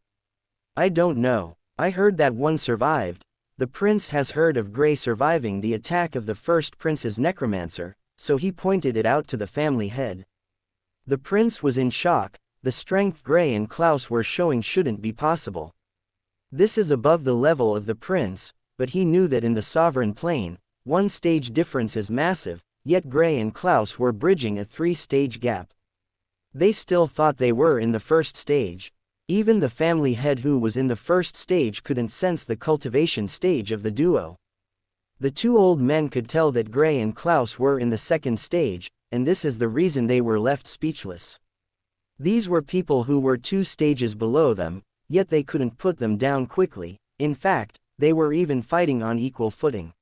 "I don't know. I heard that one survived." The prince has heard of Gray surviving the attack of the first prince's necromancer, so he pointed it out to the family head. The prince was in shock. The strength Gray and Klaus were showing shouldn't be possible. This is above the level of the prince, but he knew that in the sovereign plane, one stage difference is massive, yet Gray and Klaus were bridging a 3-stage gap. They still thought they were in the first stage. Even the family head who was in the first stage couldn't sense the cultivation stage of the duo. The two old men could tell that Gray and Klaus were in the second stage, and this is the reason they were left speechless. These were people who were 2 stages below them, yet they couldn't put them down quickly. In fact, they were even fighting on equal footing.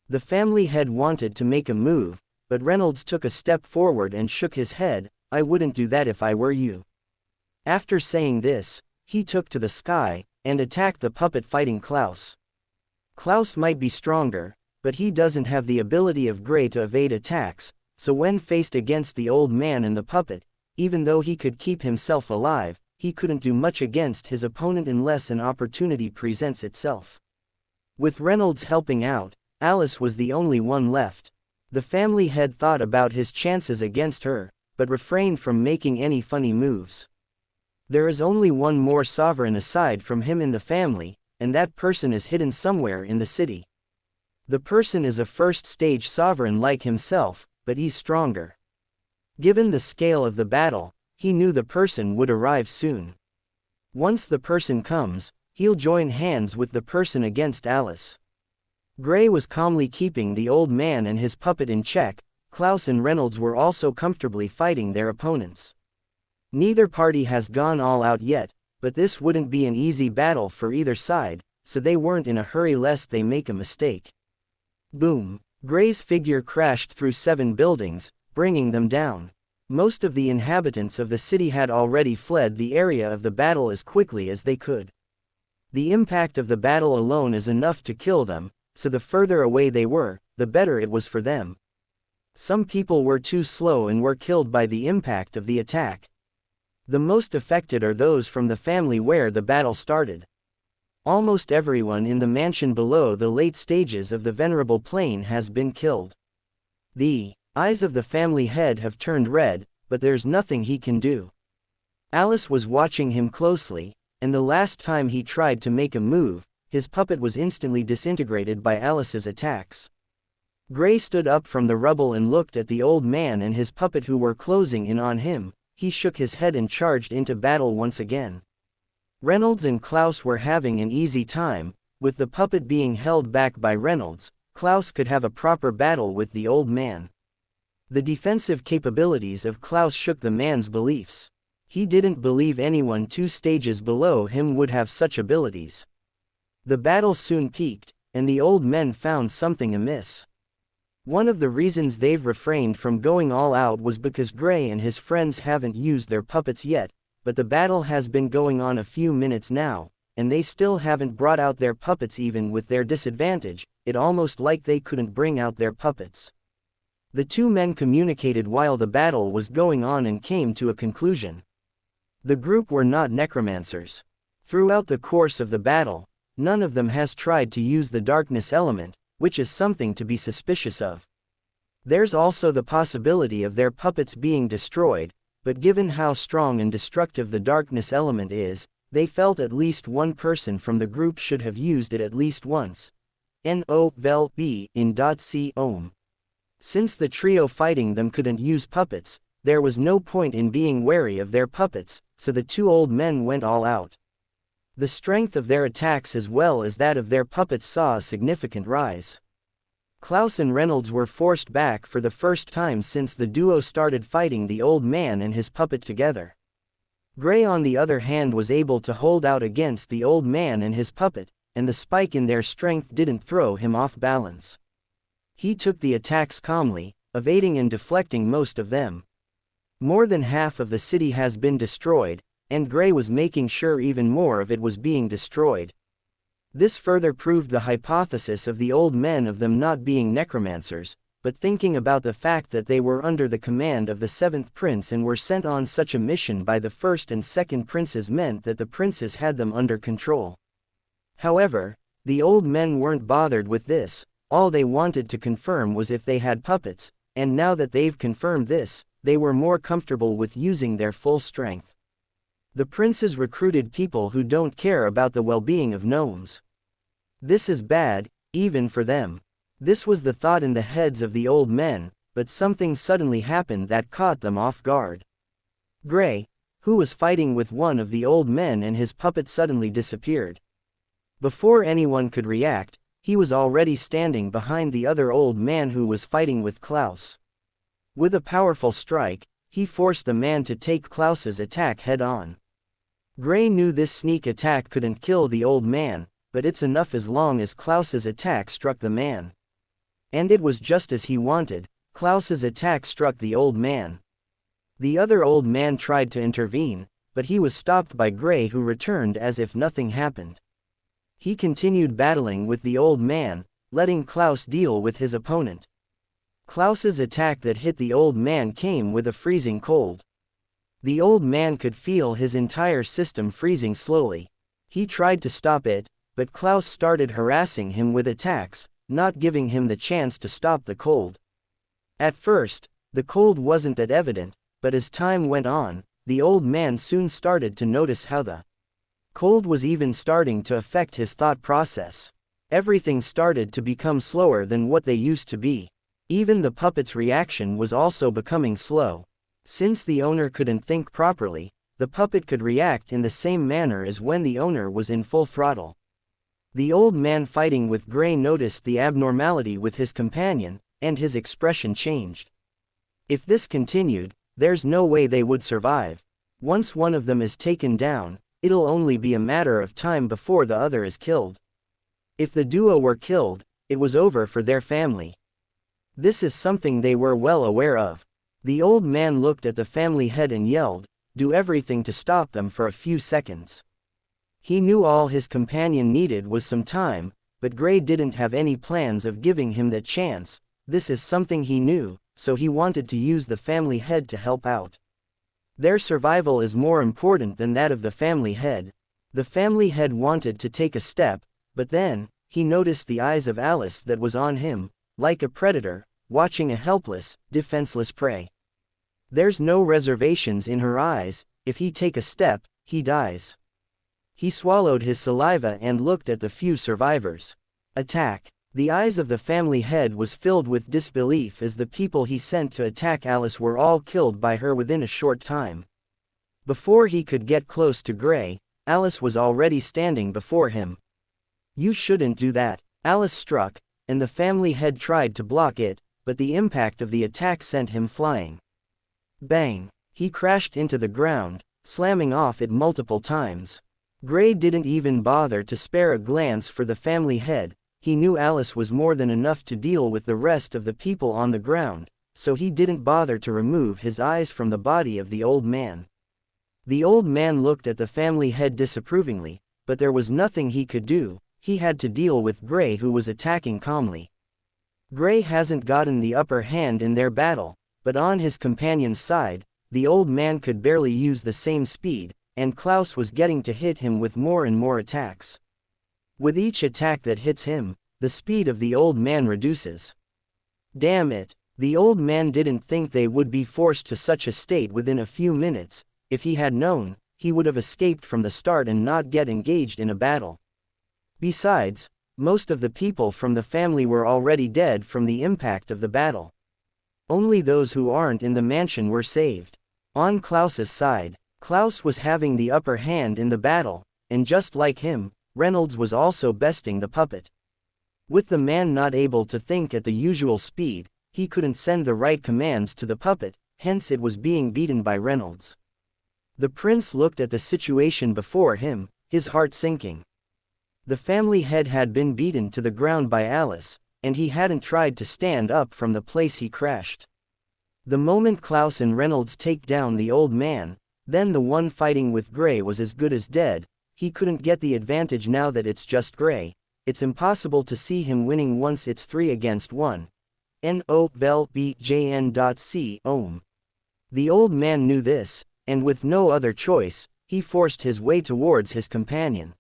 The family head wanted to make a move, but Reynolds took a step forward and shook his head. "I wouldn't do that if I were you." After saying this, he took to the sky, and attacked the puppet fighting Klaus. Klaus might be stronger, but he doesn't have the ability of Gray to evade attacks, so when faced against the old man and the puppet, even though he could keep himself alive, he couldn't do much against his opponent unless an opportunity presents itself. With Reynolds helping out, Alice was the only one left. The family head thought about his chances against her, but refrained from making any funny moves. There is only one more sovereign aside from him in the family, and that person is hidden somewhere in the city. The person is a first-stage sovereign like himself, but he's stronger. Given the scale of the battle, he knew the person would arrive soon. Once the person comes, he'll join hands with the person against Alice. Gray was calmly keeping the old man and his puppet in check. Klaus and Reynolds were also comfortably fighting their opponents. Neither party has gone all out yet, but this wouldn't be an easy battle for either side, so they weren't in a hurry lest they make a mistake. Boom! Gray's figure crashed through 7 buildings, bringing them down. Most of the inhabitants of the city had already fled the area of the battle as quickly as they could. The impact of the battle alone is enough to kill them, so the further away they were, the better it was for them. Some people were too slow and were killed by the impact of the attack. The most affected are those from the family where the battle started. Almost everyone in the mansion below the late stages of the venerable plane has been killed. The eyes of the family head have turned red, but there's nothing he can do. Alice was watching him closely, and the last time he tried to make a move, his puppet was instantly disintegrated by Alice's attacks. Gray stood up from the rubble and looked at the old man and his puppet who were closing in on him. He shook his head and charged into battle once again. Reynolds and Klaus were having an easy time. With the puppet being held back by Reynolds, Klaus could have a proper battle with the old man. The defensive capabilities of Klaus shook the man's beliefs. He didn't believe anyone 2 stages below him would have such abilities. The battle soon peaked, and the old men found something amiss. One of the reasons they've refrained from going all out was because Gray and his friends haven't used their puppets yet, but the battle has been going on a few minutes now, and they still haven't brought out their puppets even with their disadvantage. It almost like they couldn't bring out their puppets. The 2 men communicated while the battle was going on and came to a conclusion. The group were not necromancers. Throughout the course of the battle, none of them has tried to use the darkness element, which is something to be suspicious of. There's also the possibility of their puppets being destroyed, but given how strong and destructive the darkness element is, they felt at least one person from the group should have used it at least once. No-vel-b in .c ohm. Since the trio fighting them couldn't use puppets, there was no point in being wary of their puppets, so the 2 old men went all out. The strength of their attacks as well as that of their puppets saw a significant rise. Klaus and Reynolds were forced back for the first time since the duo started fighting the old man and his puppet together. Gray on the other hand was able to hold out against the old man and his puppet, and the spike in their strength didn't throw him off balance. He took the attacks calmly, evading and deflecting most of them. More than half of the city has been destroyed, and Gray was making sure even more of it was being destroyed. This further proved the hypothesis of the old men of them not being necromancers, but thinking about the fact that they were under the command of the 7th prince and were sent on such a mission by the 1st and 2nd princes meant that the princes had them under control. However, the old men weren't bothered with this. All they wanted to confirm was if they had puppets, and now that they've confirmed this, they were more comfortable with using their full strength. The princes recruited people who don't care about the well-being of gnomes. This is bad, even for them. This was the thought in the heads of the old men, but something suddenly happened that caught them off guard. Gray, who was fighting with one of the old men and his puppet suddenly disappeared. Before anyone could react, he was already standing behind the other old man who was fighting with Klaus. With a powerful strike, he forced the man to take Klaus's attack head-on. Gray knew this sneak attack couldn't kill the old man, but it's enough as long as Klaus's attack struck the man. And it was just as he wanted. Klaus's attack struck the old man. The other old man tried to intervene, but he was stopped by Gray, who returned as if nothing happened. He continued battling with the old man, letting Klaus deal with his opponent. Klaus's attack that hit the old man came with a freezing cold. The old man could feel his entire system freezing slowly. He tried to stop it, but Klaus started harassing him with attacks, not giving him the chance to stop the cold. At first, the cold wasn't that evident, but as time went on, the old man soon started to notice how the cold was even starting to affect his thought process. Everything started to become slower than what they used to be. Even the puppet's reaction was also becoming slow. Since the owner couldn't think properly, the puppet could react in the same manner as when the owner was in full throttle. The old man fighting with Gray noticed the abnormality with his companion, and his expression changed. If this continued, there's no way they would survive. Once one of them is taken down, it'll only be a matter of time before the other is killed. If the duo were killed, it was over for their family. This is something they were well aware of. The old man looked at the family head and yelled, "Do everything to stop them for a few seconds." He knew all his companion needed was some time, but Gray didn't have any plans of giving him that chance. This is something he knew, so he wanted to use the family head to help out. Their survival is more important than that of the family head. The family head wanted to take a step, but then, he noticed the eyes of Alice that was on him, like a predator, watching a helpless, defenseless prey. There's no reservations in her eyes. If he take a step, he dies. He swallowed his saliva and looked at the few survivors. Attack. The eyes of the family head was filled with disbelief as the people he sent to attack Alice were all killed by her within a short time. Before he could get close to Gray, Alice was already standing before him. "You shouldn't do that." Alice struck, and the family head tried to block it, but the impact of the attack sent him flying. Bang! He crashed into the ground, slamming off it multiple times. Gray didn't even bother to spare a glance for the family head. He knew Alice was more than enough to deal with the rest of the people on the ground, so he didn't bother to remove his eyes from the body of the old man. The old man looked at the family head disapprovingly, but there was nothing he could do. He had to deal with Gray, who was attacking calmly. Gray hasn't gotten the upper hand in their battle, but on his companion's side, the old man could barely use the same speed, and Klaus was getting to hit him with more and more attacks. With each attack that hits him, the speed of the old man reduces. Damn it! The old man didn't think they would be forced to such a state within a few minutes. If he had known, he would have escaped from the start and not get engaged in a battle. Besides, most of the people from the family were already dead from the impact of the battle. Only those who aren't in the mansion were saved. On Klaus's side, Klaus was having the upper hand in the battle, and just like him, Reynolds was also besting the puppet. With the man not able to think at the usual speed, he couldn't send the right commands to the puppet, hence it was being beaten by Reynolds. The prince looked at the situation before him, his heart sinking. The family head had been beaten to the ground by Alice, and he hadn't tried to stand up from the place he crashed. The moment Klaus and Reynolds take down the old man, then the one fighting with Gray was as good as dead. He couldn't get the advantage now that it's just Gray. It's impossible to see him winning once it's 3 against 1. NOBLBJN.C. Ohm. The old man knew this, and with no other choice, he forced his way towards his companion.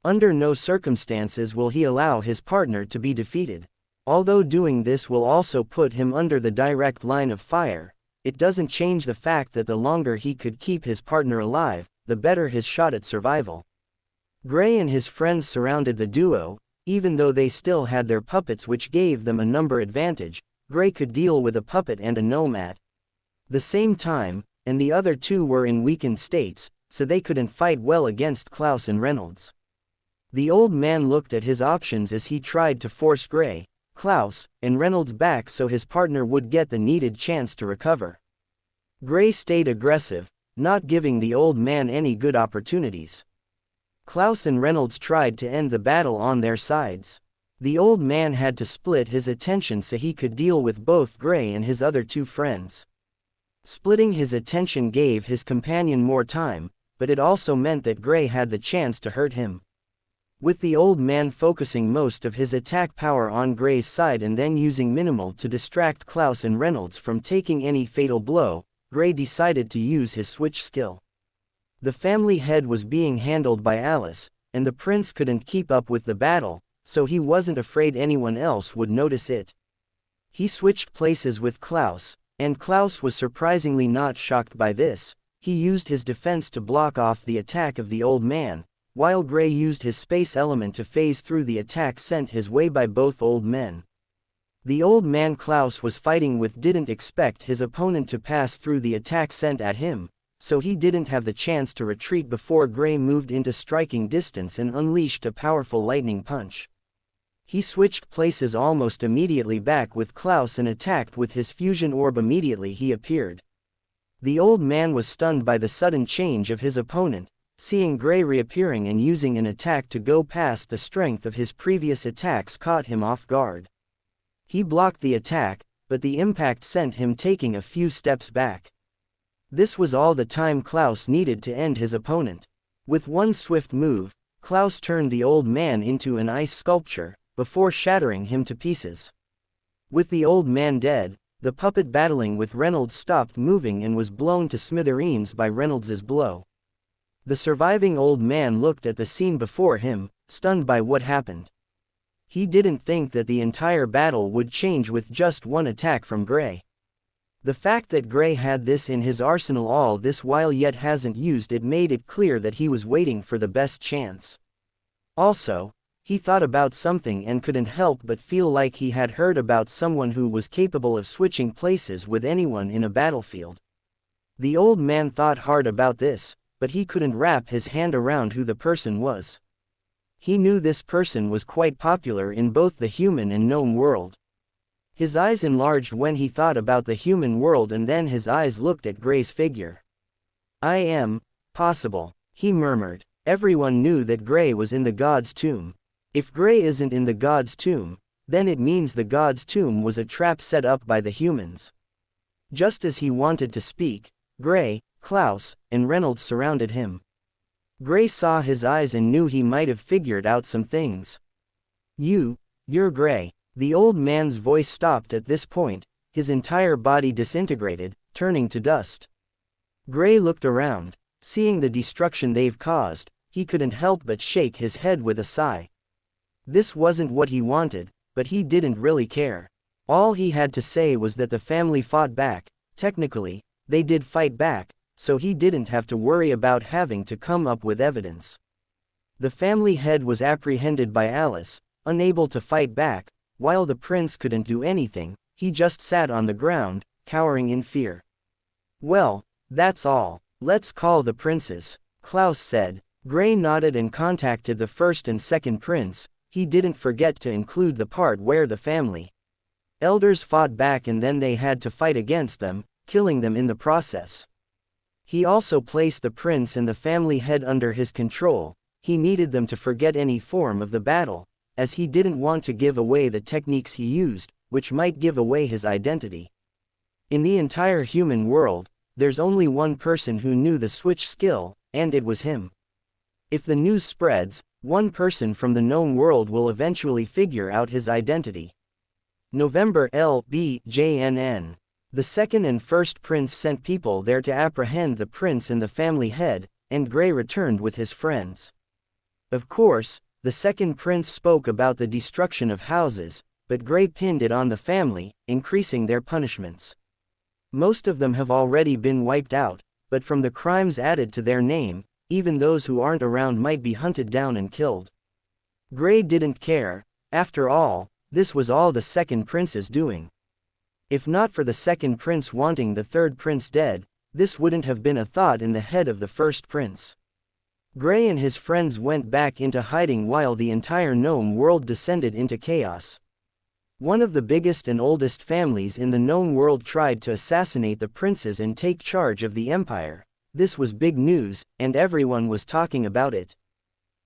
Under no circumstances will he allow his partner to be defeated. Although doing this will also put him under the direct line of fire, it doesn't change the fact that the longer he could keep his partner alive, the better his shot at survival. Gray and his friends surrounded the duo. Even though they still had their puppets which gave them a number advantage, Gray could deal with a puppet and a gnome at the same time, and the other two were in weakened states, so they couldn't fight well against Klaus and Reynolds. The old man looked at his options as he tried to force Gray, Klaus, and Reynolds back so his partner would get the needed chance to recover. Gray stayed aggressive, not giving the old man any good opportunities. Klaus and Reynolds tried to end the battle on their sides. The old man had to split his attention so he could deal with both Gray and his other two friends. Splitting his attention gave his companion more time, but it also meant that Gray had the chance to hurt him. With the old man focusing most of his attack power on Gray's side and then using minimal to distract Klaus and Reynolds from taking any fatal blow, Gray decided to use his switch skill. The family head was being handled by Alice, and the prince couldn't keep up with the battle, so he wasn't afraid anyone else would notice it. He switched places with Klaus, and Klaus was surprisingly not shocked by this. He used his defense to block off the attack of the old man, while Gray used his space element to phase through the attack sent his way by both old men. The old man Klaus was fighting with didn't expect his opponent to pass through the attack sent at him, so he didn't have the chance to retreat before Gray moved into striking distance and unleashed a powerful lightning punch. He switched places almost immediately back with Klaus and attacked with his fusion orb immediately he appeared. The old man was stunned by the sudden change of his opponent, seeing Gray reappearing and using an attack to go past the strength of his previous attacks caught him off guard. He blocked the attack, but the impact sent him taking a few steps back. This was all the time Klaus needed to end his opponent. With one swift move, Klaus turned the old man into an ice sculpture, before shattering him to pieces. With the old man dead, the puppet battling with Reynolds stopped moving and was blown to smithereens by Reynolds's blow. The surviving old man looked at the scene before him, stunned by what happened. He didn't think that the entire battle would change with just one attack from Gray. The fact that Gray had this in his arsenal all this while yet hasn't used it made it clear that he was waiting for the best chance. Also, he thought about something and couldn't help but feel like he had heard about someone who was capable of switching places with anyone in a battlefield. The old man thought hard about this, but he couldn't wrap his hand around who the person was. He knew this person was quite popular in both the human and gnome world. His eyes enlarged when he thought about the human world and then his eyes looked at Gray's figure. "I am possible," he murmured. Everyone knew that Gray was in the god's tomb. If Gray isn't in the god's tomb, then it means the god's tomb was a trap set up by the humans. Just as he wanted to speak, Gray, Klaus, and Reynolds surrounded him. Gray saw his eyes and knew he might have figured out some things. You're Gray." The old man's voice stopped at this point, his entire body disintegrated, turning to dust. Gray looked around. Seeing the destruction they've caused, he couldn't help but shake his head with a sigh. This wasn't what he wanted, but he didn't really care. All he had to say was that the family fought back. Technically, they did fight back, so he didn't have to worry about having to come up with evidence. The family head was apprehended by Alice, unable to fight back. While the prince couldn't do anything, he just sat on the ground, cowering in fear. "Well, that's all. Let's call the princes," Klaus said. Gray nodded and contacted the first and second prince. He didn't forget to include the part where the family elders fought back and then they had to fight against them, killing them in the process. He also placed the prince and the family head under his control. He needed them to forget any form of the battle, as he didn't want to give away the techniques he used, which might give away his identity. In the entire human world, there's only one person who knew the switch skill, and it was him. If the news spreads, one person from the gnome world will eventually figure out his identity. November LBJNN. The second and first prince sent people there to apprehend the prince and the family head, and Gray returned with his friends. Of course, the second prince spoke about the destruction of houses, but Gray pinned it on the family, increasing their punishments. Most of them have already been wiped out, but from the crimes added to their name, even those who aren't around might be hunted down and killed. Gray didn't care. After all, this was all the second prince's doing. If not for the second prince wanting the third prince dead, this wouldn't have been a thought in the head of the first prince. Gray and his friends went back into hiding while the entire gnome world descended into chaos. One of the biggest and oldest families in the gnome world tried to assassinate the princes and take charge of the empire. This was big news, and everyone was talking about it.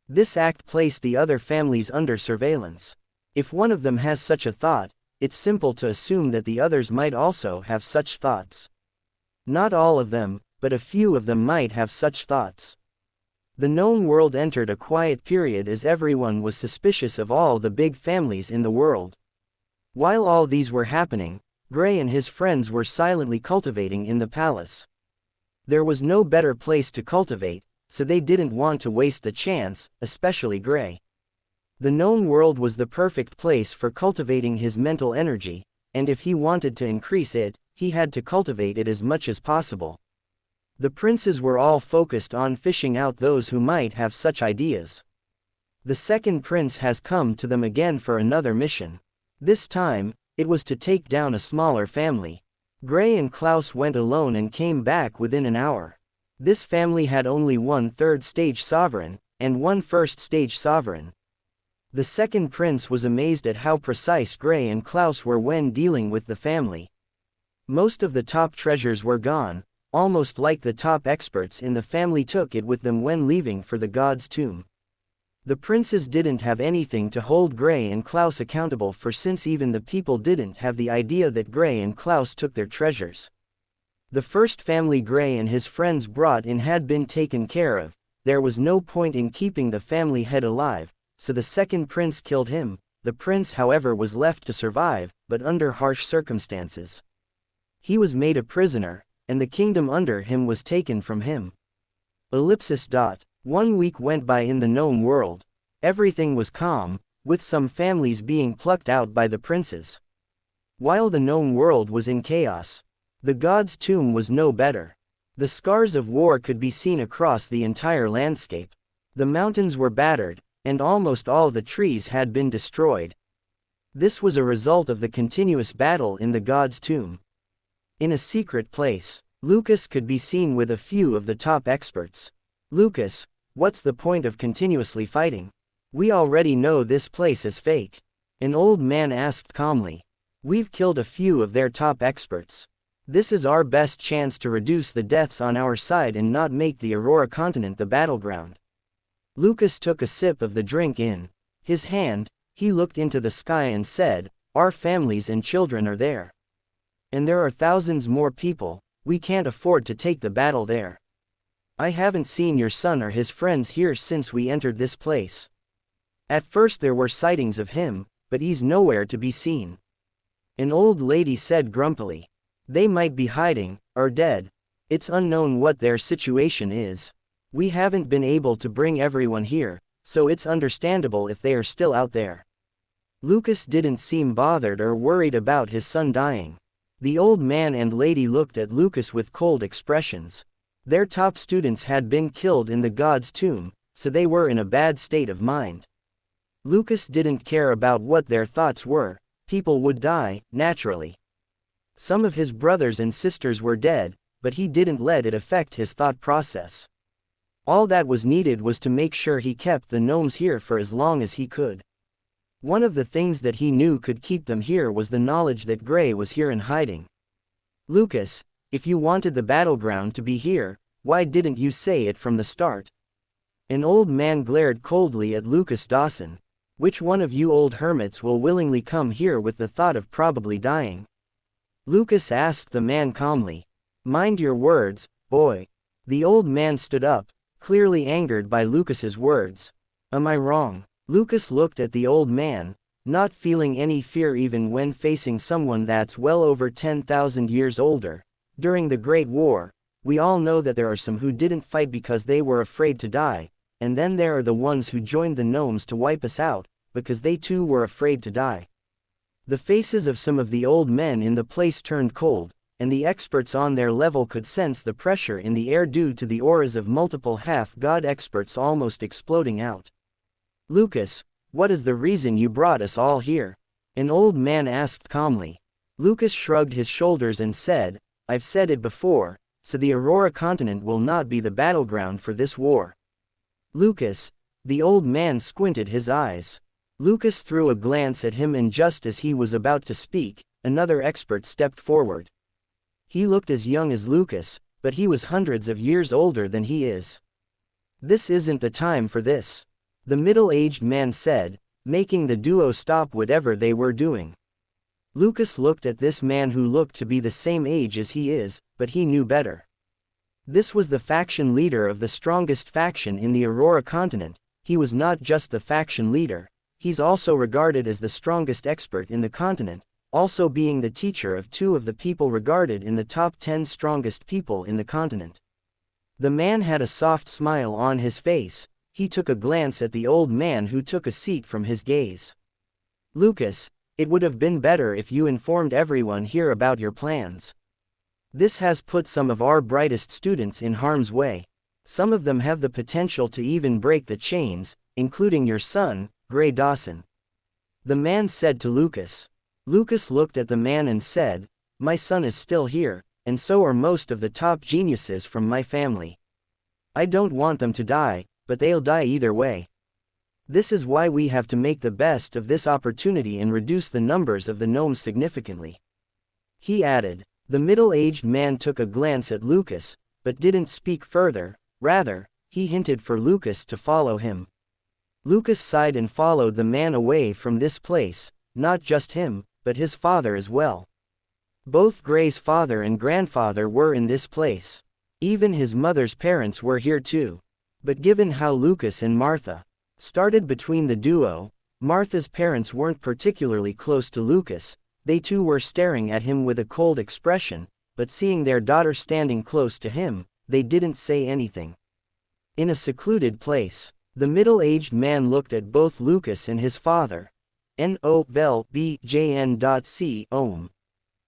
This act placed the other families under surveillance. If one of them has such a thought, it's simple to assume that the others might also have such thoughts. Not all of them, but a few of them might have such thoughts. The gnome world entered a quiet period as everyone was suspicious of all the big families in the world. While all these were happening, Gray and his friends were silently cultivating in the palace. There was no better place to cultivate, so they didn't want to waste the chance, especially Gray. The gnome world was the perfect place for cultivating his mental energy, and if he wanted to increase it, he had to cultivate it as much as possible. The princes were all focused on fishing out those who might have such ideas. The second prince has come to them again for another mission. This time, it was to take down a smaller family. Gray and Klaus went alone and came back within an hour. This family had only one third-stage sovereign, and one first-stage sovereign. The second prince was amazed at how precise Gray and Klaus were when dealing with the family. Most of the top treasures were gone, almost like the top experts in the family took it with them when leaving for the god's tomb. The princes didn't have anything to hold Gray and Klaus accountable for, since even the people didn't have the idea that Gray and Klaus took their treasures. The first family Gray and his friends brought in had been taken care of. There was no point in keeping the family head alive, so the second prince killed him. The prince, however, was left to survive, but under harsh circumstances. He was made a prisoner, and the kingdom under him was taken from him. 1 week went by in the gnome world. Everything was calm, with some families being plucked out by the princes. While the gnome world was in chaos, the god's tomb was no better. The scars of war could be seen across the entire landscape. The mountains were battered, and almost all the trees had been destroyed. This was a result of the continuous battle in the god's tomb. In a secret place, Lucas could be seen with a few of the top experts. "Lucas, what's the point of continuously fighting? We already know this place is fake," an old man asked calmly. "We've killed a few of their top experts. This is our best chance to reduce the deaths on our side and not make the Aurora continent the battleground." Lucas took a sip of the drink in his hand. He looked into the sky and said, "Our families and children are there. And there are thousands more people. We can't afford to take the battle there. I haven't seen your son or his friends here since we entered this place. At first there were sightings of him, but he's nowhere to be seen." An old lady said grumpily, "They might be hiding, or dead. It's unknown what their situation is. We haven't been able to bring everyone here, so it's understandable if they are still out there." Lucas didn't seem bothered or worried about his son dying. The old man and lady looked at Lucas with cold expressions. Their top students had been killed in the god's tomb, so they were in a bad state of mind. Lucas didn't care about what their thoughts were. People would die, naturally. Some of his brothers and sisters were dead, but he didn't let it affect his thought process. All that was needed was to make sure he kept the gnomes here for as long as he could. One of the things that he knew could keep them here was the knowledge that Gray was here in hiding. "Lucas, if you wanted the battleground to be here, why didn't you say it from the start?" An old man glared coldly at Lucas Dawson. "Which one of you old hermits will willingly come here with the thought of probably dying?" Lucas asked the man calmly. "Mind your words, boy." The old man stood up, clearly angered by Lucas's words. "Am I wrong?" Lucas looked at the old man, not feeling any fear even when facing someone that's well over 10,000 years older. During the Great War, we all know that there are some who didn't fight because they were afraid to die, and then there are the ones who joined the gnomes to wipe us out, because they too were afraid to die. The faces of some of the old men in the place turned cold, and the experts on their level could sense the pressure in the air due to the auras of multiple half-god experts almost exploding out. "Lucas, what is the reason you brought us all here?" an old man asked calmly. Lucas shrugged his shoulders and said, "I've said it before, so the Aurora continent will not be the battleground for this war. Lucas. The old man squinted his eyes. Lucas threw a glance at him, and just as he was about to speak, another expert stepped forward. He looked as young as Lucas, but he was hundreds of years older than he is. This isn't the time for this, the middle-aged man said, making the duo stop whatever they were doing. Lucas looked at this man who looked to be the same age as he is, but he knew better. This was the faction leader of the strongest faction in the Aurora continent. He was not just the faction leader, he's also regarded as the strongest expert in the continent, also being the teacher of two of the people regarded in the top 10 strongest people in the continent. The man had a soft smile on his face. He took a glance at the old man who took a seat from his gaze. Lucas, it would have been better if you informed everyone here about your plans. This has put some of our brightest students in harm's way. Some of them have the potential to even break the chains, including your son, Gray Dawson. The man said to Lucas. Lucas looked at the man and said, "My son is still here, and so are most of the top geniuses from my family. I don't want them to die, but they'll die either way. This is why we have to make the best of this opportunity and reduce the numbers of the gnomes significantly," he added. The middle-aged man took a glance at Lucas, but didn't speak further. Rather, he hinted for Lucas to follow him. Lucas sighed and followed the man away from this place, not just him, but his father as well. Both Gray's father and grandfather were in this place. Even his mother's parents were here too. But given how Lucas and Martha started between the duo, Martha's parents weren't particularly close to Lucas. They too were staring at him with a cold expression, but seeing their daughter standing close to him, they didn't say anything. In a secluded place, the middle-aged man looked at both Lucas and his father. "Nobel-bjn.c.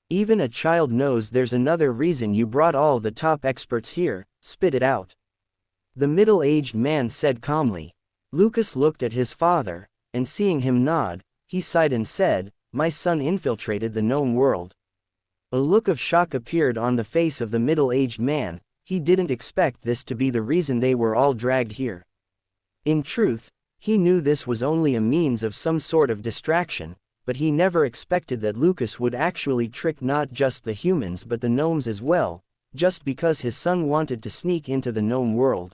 Even a child knows there's another reason you brought all the top experts here, spit it out," the middle-aged man said calmly. Lucas looked at his father, and seeing him nod, he sighed and said, "My son infiltrated the gnome world." A look of shock appeared on the face of the middle-aged man. He didn't expect this to be the reason they were all dragged here. In truth, he knew this was only a means of some sort of distraction, but he never expected that Lucas would actually trick not just the humans but the gnomes as well, just because his son wanted to sneak into the gnome world.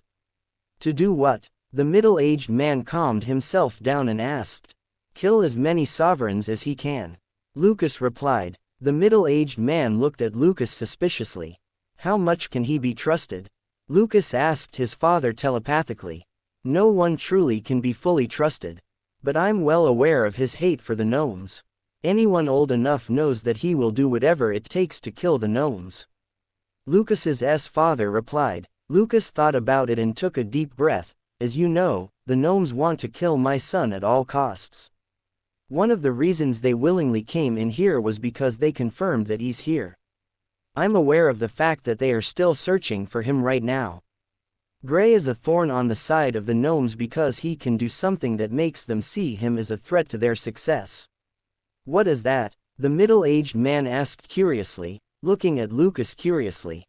To do what? The middle-aged man calmed himself down and asked. "Kill as many sovereigns as he can," Lucas replied. The middle-aged man looked at Lucas suspiciously. "How much can he be trusted?" Lucas asked his father telepathically. "No one truly can be fully trusted. But I'm well aware of his hate for the gnomes. Anyone old enough knows that he will do whatever it takes to kill the gnomes," Lucas's father replied. Lucas thought about it and took a deep breath. "As you know, the gnomes want to kill my son at all costs. One of the reasons they willingly came in here was because they confirmed that he's here. I'm aware of the fact that they are still searching for him right now. Gray is a thorn on the side of the gnomes because he can do something that makes them see him as a threat to their success." "What is that?" the middle-aged man asked curiously, looking at Lucas curiously.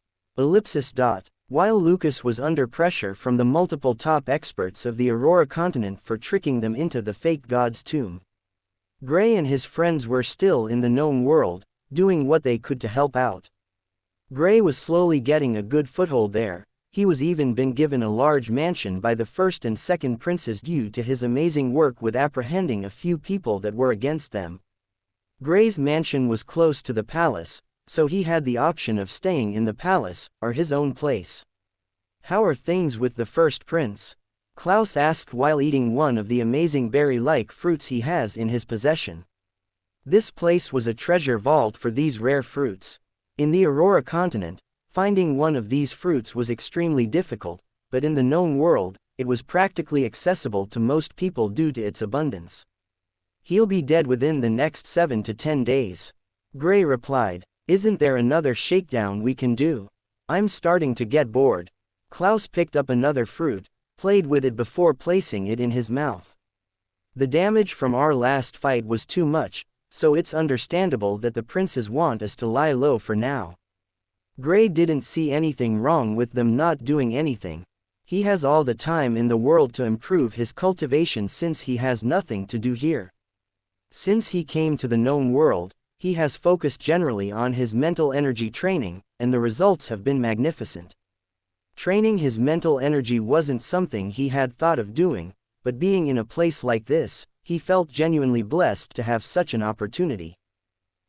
While Lucas was under pressure from the multiple top experts of the Aurora continent for tricking them into the fake god's tomb, Gray and his friends were still in the gnome world, doing what they could to help out. Gray was slowly getting a good foothold there. He was even been given a large mansion by the first and second princes due to his amazing work with apprehending a few people that were against them. Gray's mansion was close to the palace, so he had the option of staying in the palace, or his own place. "How are things with the first prince?" Klaus asked while eating one of the amazing berry-like fruits he has in his possession. This place was a treasure vault for these rare fruits. In the Aurora continent, finding one of these fruits was extremely difficult, but in the gnome world, it was practically accessible to most people due to its abundance. "He'll be dead within the next 7 to 10 days. Gray replied. "Isn't there another shakedown we can do? I'm starting to get bored." Klaus picked up another fruit, played with it before placing it in his mouth. "The damage from our last fight was too much, so it's understandable that the princes want us to lie low for now." Gray didn't see anything wrong with them not doing anything. He has all the time in the world to improve his cultivation since he has nothing to do here. Since he came to the gnome world, he has focused generally on his mental energy training, and the results have been magnificent. Training his mental energy wasn't something he had thought of doing, but being in a place like this, he felt genuinely blessed to have such an opportunity.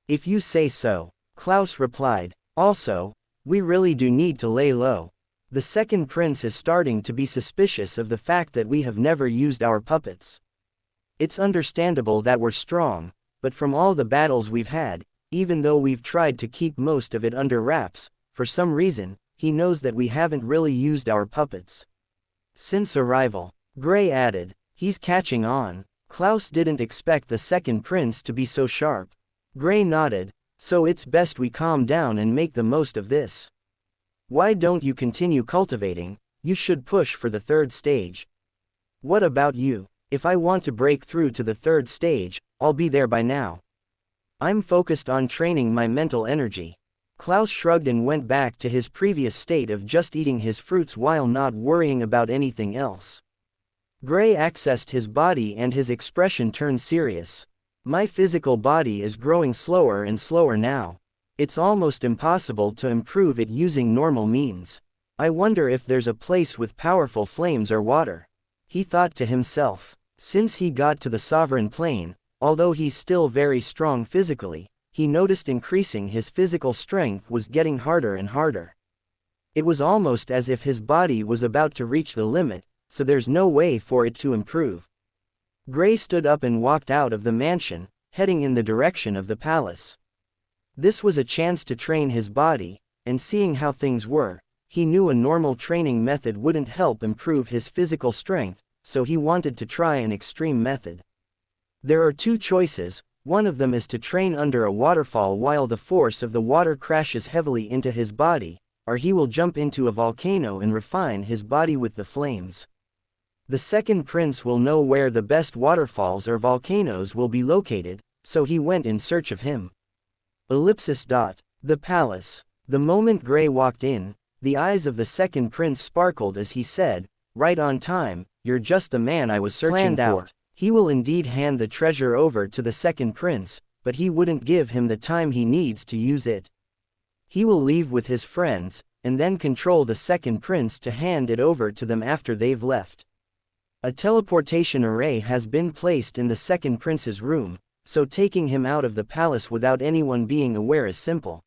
If you say so, Klaus replied. Also, we really do need to lay low. The second prince is starting to be suspicious of the fact that we have never used our puppets. It's understandable that we're strong, but from all the battles we've had, even though we've tried to keep most of it under wraps, for some reason, he knows that we haven't really used our puppets since arrival. Gray added, he's catching on. Klaus didn't expect the second prince to be so sharp. Gray nodded, so it's best we calm down and make the most of this. Why don't you continue cultivating? You should push for the third stage. What about you? If I want to break through to the third stage, I'll be there by now. I'm focused on training my mental energy. Klaus shrugged and went back to his previous state of just eating his fruits while not worrying about anything else. Gray accessed his body and his expression turned serious. My physical body is growing slower and slower now. It's almost impossible to improve it using normal means. I wonder if there's a place with powerful flames or water. He thought to himself. Since he got to the sovereign plane, although he's still very strong physically, he noticed increasing his physical strength was getting harder and harder. It was almost as if his body was about to reach the limit, so there's no way for it to improve. Gray stood up and walked out of the mansion, heading in the direction of the palace. This was a chance to train his body, and seeing how things were, he knew a normal training method wouldn't help improve his physical strength, so he wanted to try an extreme method. There are two choices. One of them is to train under a waterfall while the force of the water crashes heavily into his body, or he will jump into a volcano and refine his body with the flames. The second prince will know where the best waterfalls or volcanoes will be located, so he went in search of him. The palace. The moment Gray walked in, the eyes of the second prince sparkled as he said, "Right on time, you're just the man I was searching for." He will indeed hand the treasure over to the second prince, but he wouldn't give him the time he needs to use it. He will leave with his friends, and then control the second prince to hand it over to them after they've left. A teleportation array has been placed in the second prince's room, so taking him out of the palace without anyone being aware is simple.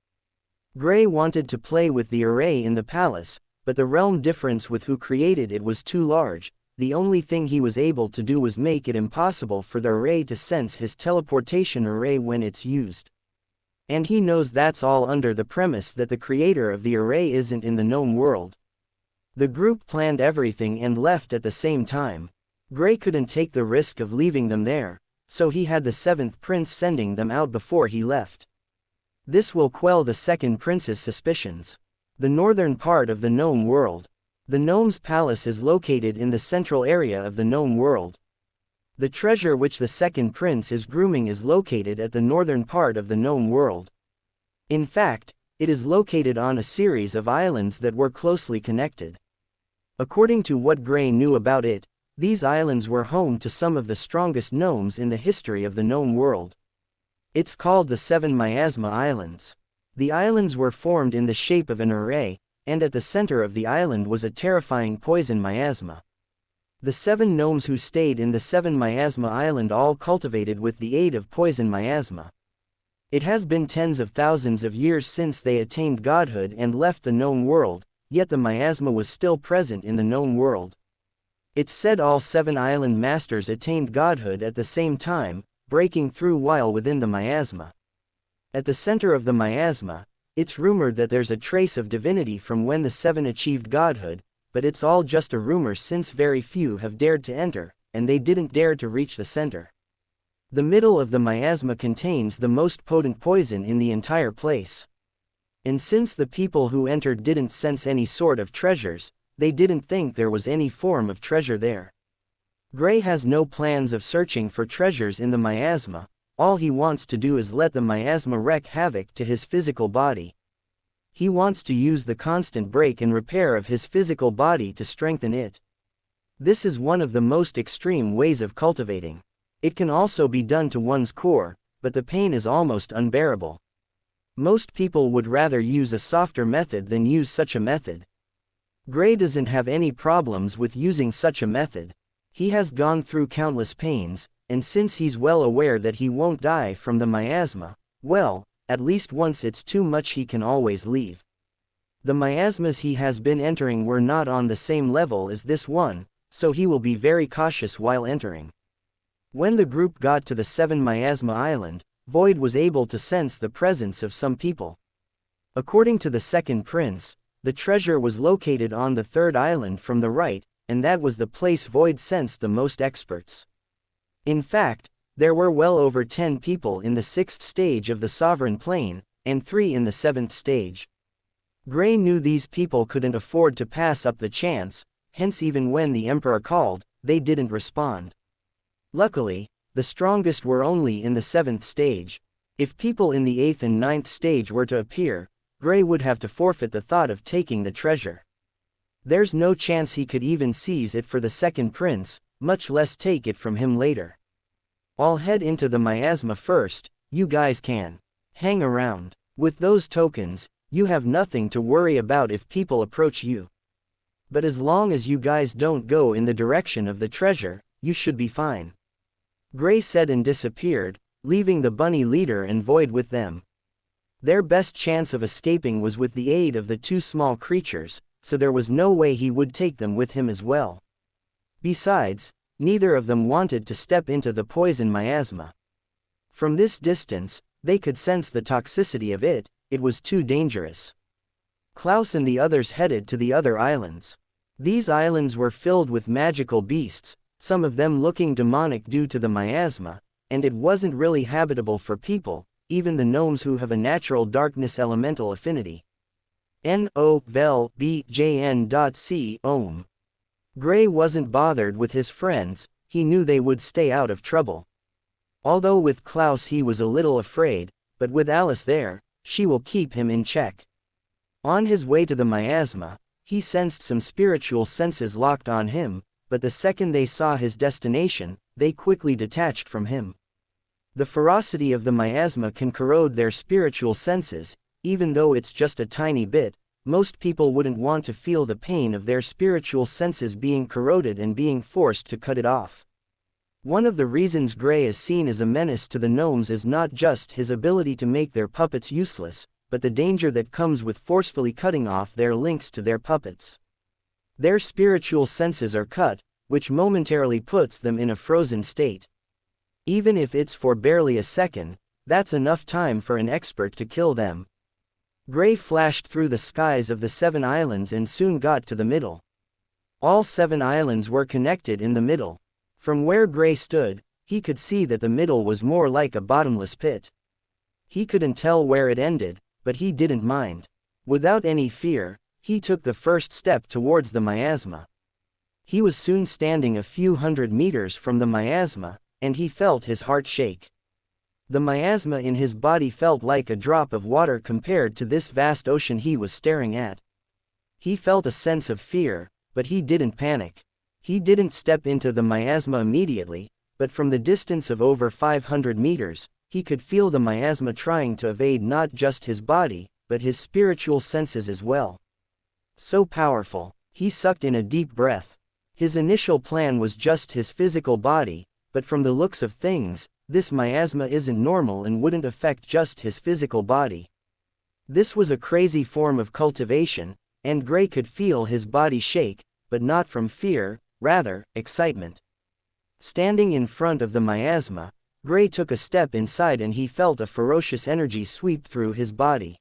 Gray wanted to play with the array in the palace, but the realm difference with who created it was too large. The only thing he was able to do was make it impossible for the array to sense his teleportation array when it's used. And he knows that's all under the premise that the creator of the array isn't in the gnome world. The group planned everything and left at the same time. Gray couldn't take the risk of leaving them there, so he had the seventh prince sending them out before he left. This will quell the second prince's suspicions. The northern part of the gnome world. The gnome's palace is located in the central area of the gnome world. The treasure which the second prince is grooming is located at the northern part of the gnome world. In fact, it is located on a series of islands that were closely connected. According to what Gray knew about it, these islands were home to some of the strongest gnomes in the history of the gnome world. It's called the Seven Miasma Islands. The islands were formed in the shape of an array, and at the center of the island was a terrifying poison miasma. The 7 gnomes who stayed in the 7 miasma island all cultivated with the aid of poison miasma. It has been tens of thousands of years since they attained godhood and left the gnome world, yet the miasma was still present in the gnome world. It's said all 7 island masters attained godhood at the same time, breaking through while within the miasma. At the center of the miasma, it's rumored that there's a trace of divinity from when the 7 achieved godhood, but it's all just a rumor since very few have dared to enter, and they didn't dare to reach the center. The middle of the miasma contains the most potent poison in the entire place. And since the people who entered didn't sense any sort of treasures, they didn't think there was any form of treasure there. Gray has no plans of searching for treasures in the miasma. All he wants to do is let the miasma wreak havoc to his physical body. He wants to use the constant break and repair of his physical body to strengthen it. This is one of the most extreme ways of cultivating. It can also be done to one's core, but the pain is almost unbearable. Most people would rather use a softer method than use such a method. Gray doesn't have any problems with using such a method. He has gone through countless pains, and since he's well aware that he won't die from the miasma, well, at least once it's too much he can always leave. The miasmas he has been entering were not on the same level as this one, so he will be very cautious while entering. When the group got to the 7 miasma island, Void was able to sense the presence of some people. According to the second prince, the treasure was located on the 3rd island from the right, and that was the place Void sensed the most experts. In fact, there were well over 10 people in the 6th stage of the Sovereign Plane, and 3 in the 7th stage. Gray knew these people couldn't afford to pass up the chance, hence even when the Emperor called, they didn't respond. Luckily, the strongest were only in the 7th stage. If people in the 8th and 9th stage were to appear, Gray would have to forfeit the thought of taking the treasure. There's no chance he could even seize it for the second prince, much less take it from him later. I'll head into the miasma first, you guys can hang around. With those tokens, you have nothing to worry about if people approach you. But as long as you guys don't go in the direction of the treasure, you should be fine. Gray said and disappeared, leaving the bunny leader and Void with them. Their best chance of escaping was with the aid of the 2 small creatures, so there was no way he would take them with him as well. Besides, neither of them wanted to step into the poison miasma. From this distance, they could sense the toxicity of it. It was too dangerous. Klaus and the others headed to the other islands. These islands were filled with magical beasts, some of them looking demonic due to the miasma, and it wasn't really habitable for people, even the gnomes who have a natural darkness elemental affinity. NOVEL-BJN.C Ohm. Gray wasn't bothered with his friends, he knew they would stay out of trouble. Although with Klaus he was a little afraid, but with Alice there, she will keep him in check. On his way to the miasma, he sensed some spiritual senses locked on him, but the second they saw his destination, they quickly detached from him. The ferocity of the miasma can corrode their spiritual senses, even though it's just a tiny bit. Most people wouldn't want to feel the pain of their spiritual senses being corroded and being forced to cut it off. One of the reasons Gray is seen as a menace to the gnomes is not just his ability to make their puppets useless, but the danger that comes with forcefully cutting off their links to their puppets. Their spiritual senses are cut, which momentarily puts them in a frozen state. Even if it's for barely a second, that's enough time for an expert to kill them. Gray flashed through the skies of the 7 islands and soon got to the middle. All 7 islands were connected in the middle. From where Gray stood, he could see that the middle was more like a bottomless pit. He couldn't tell where it ended, but he didn't mind. Without any fear, he took the first step towards the miasma. He was soon standing a few hundred meters from the miasma, and he felt his heart shake. The miasma in his body felt like a drop of water compared to this vast ocean he was staring at. He felt a sense of fear, but he didn't panic. He didn't step into the miasma immediately, but from the distance of over 500 meters, he could feel the miasma trying to evade not just his body, but his spiritual senses as well. So powerful, he sucked in a deep breath. His initial plan was just his physical body, but from the looks of things, this miasma isn't normal and wouldn't affect just his physical body. This was a crazy form of cultivation, and Gray could feel his body shake, but not from fear, rather, excitement. Standing in front of the miasma, Gray took a step inside and he felt a ferocious energy sweep through his body.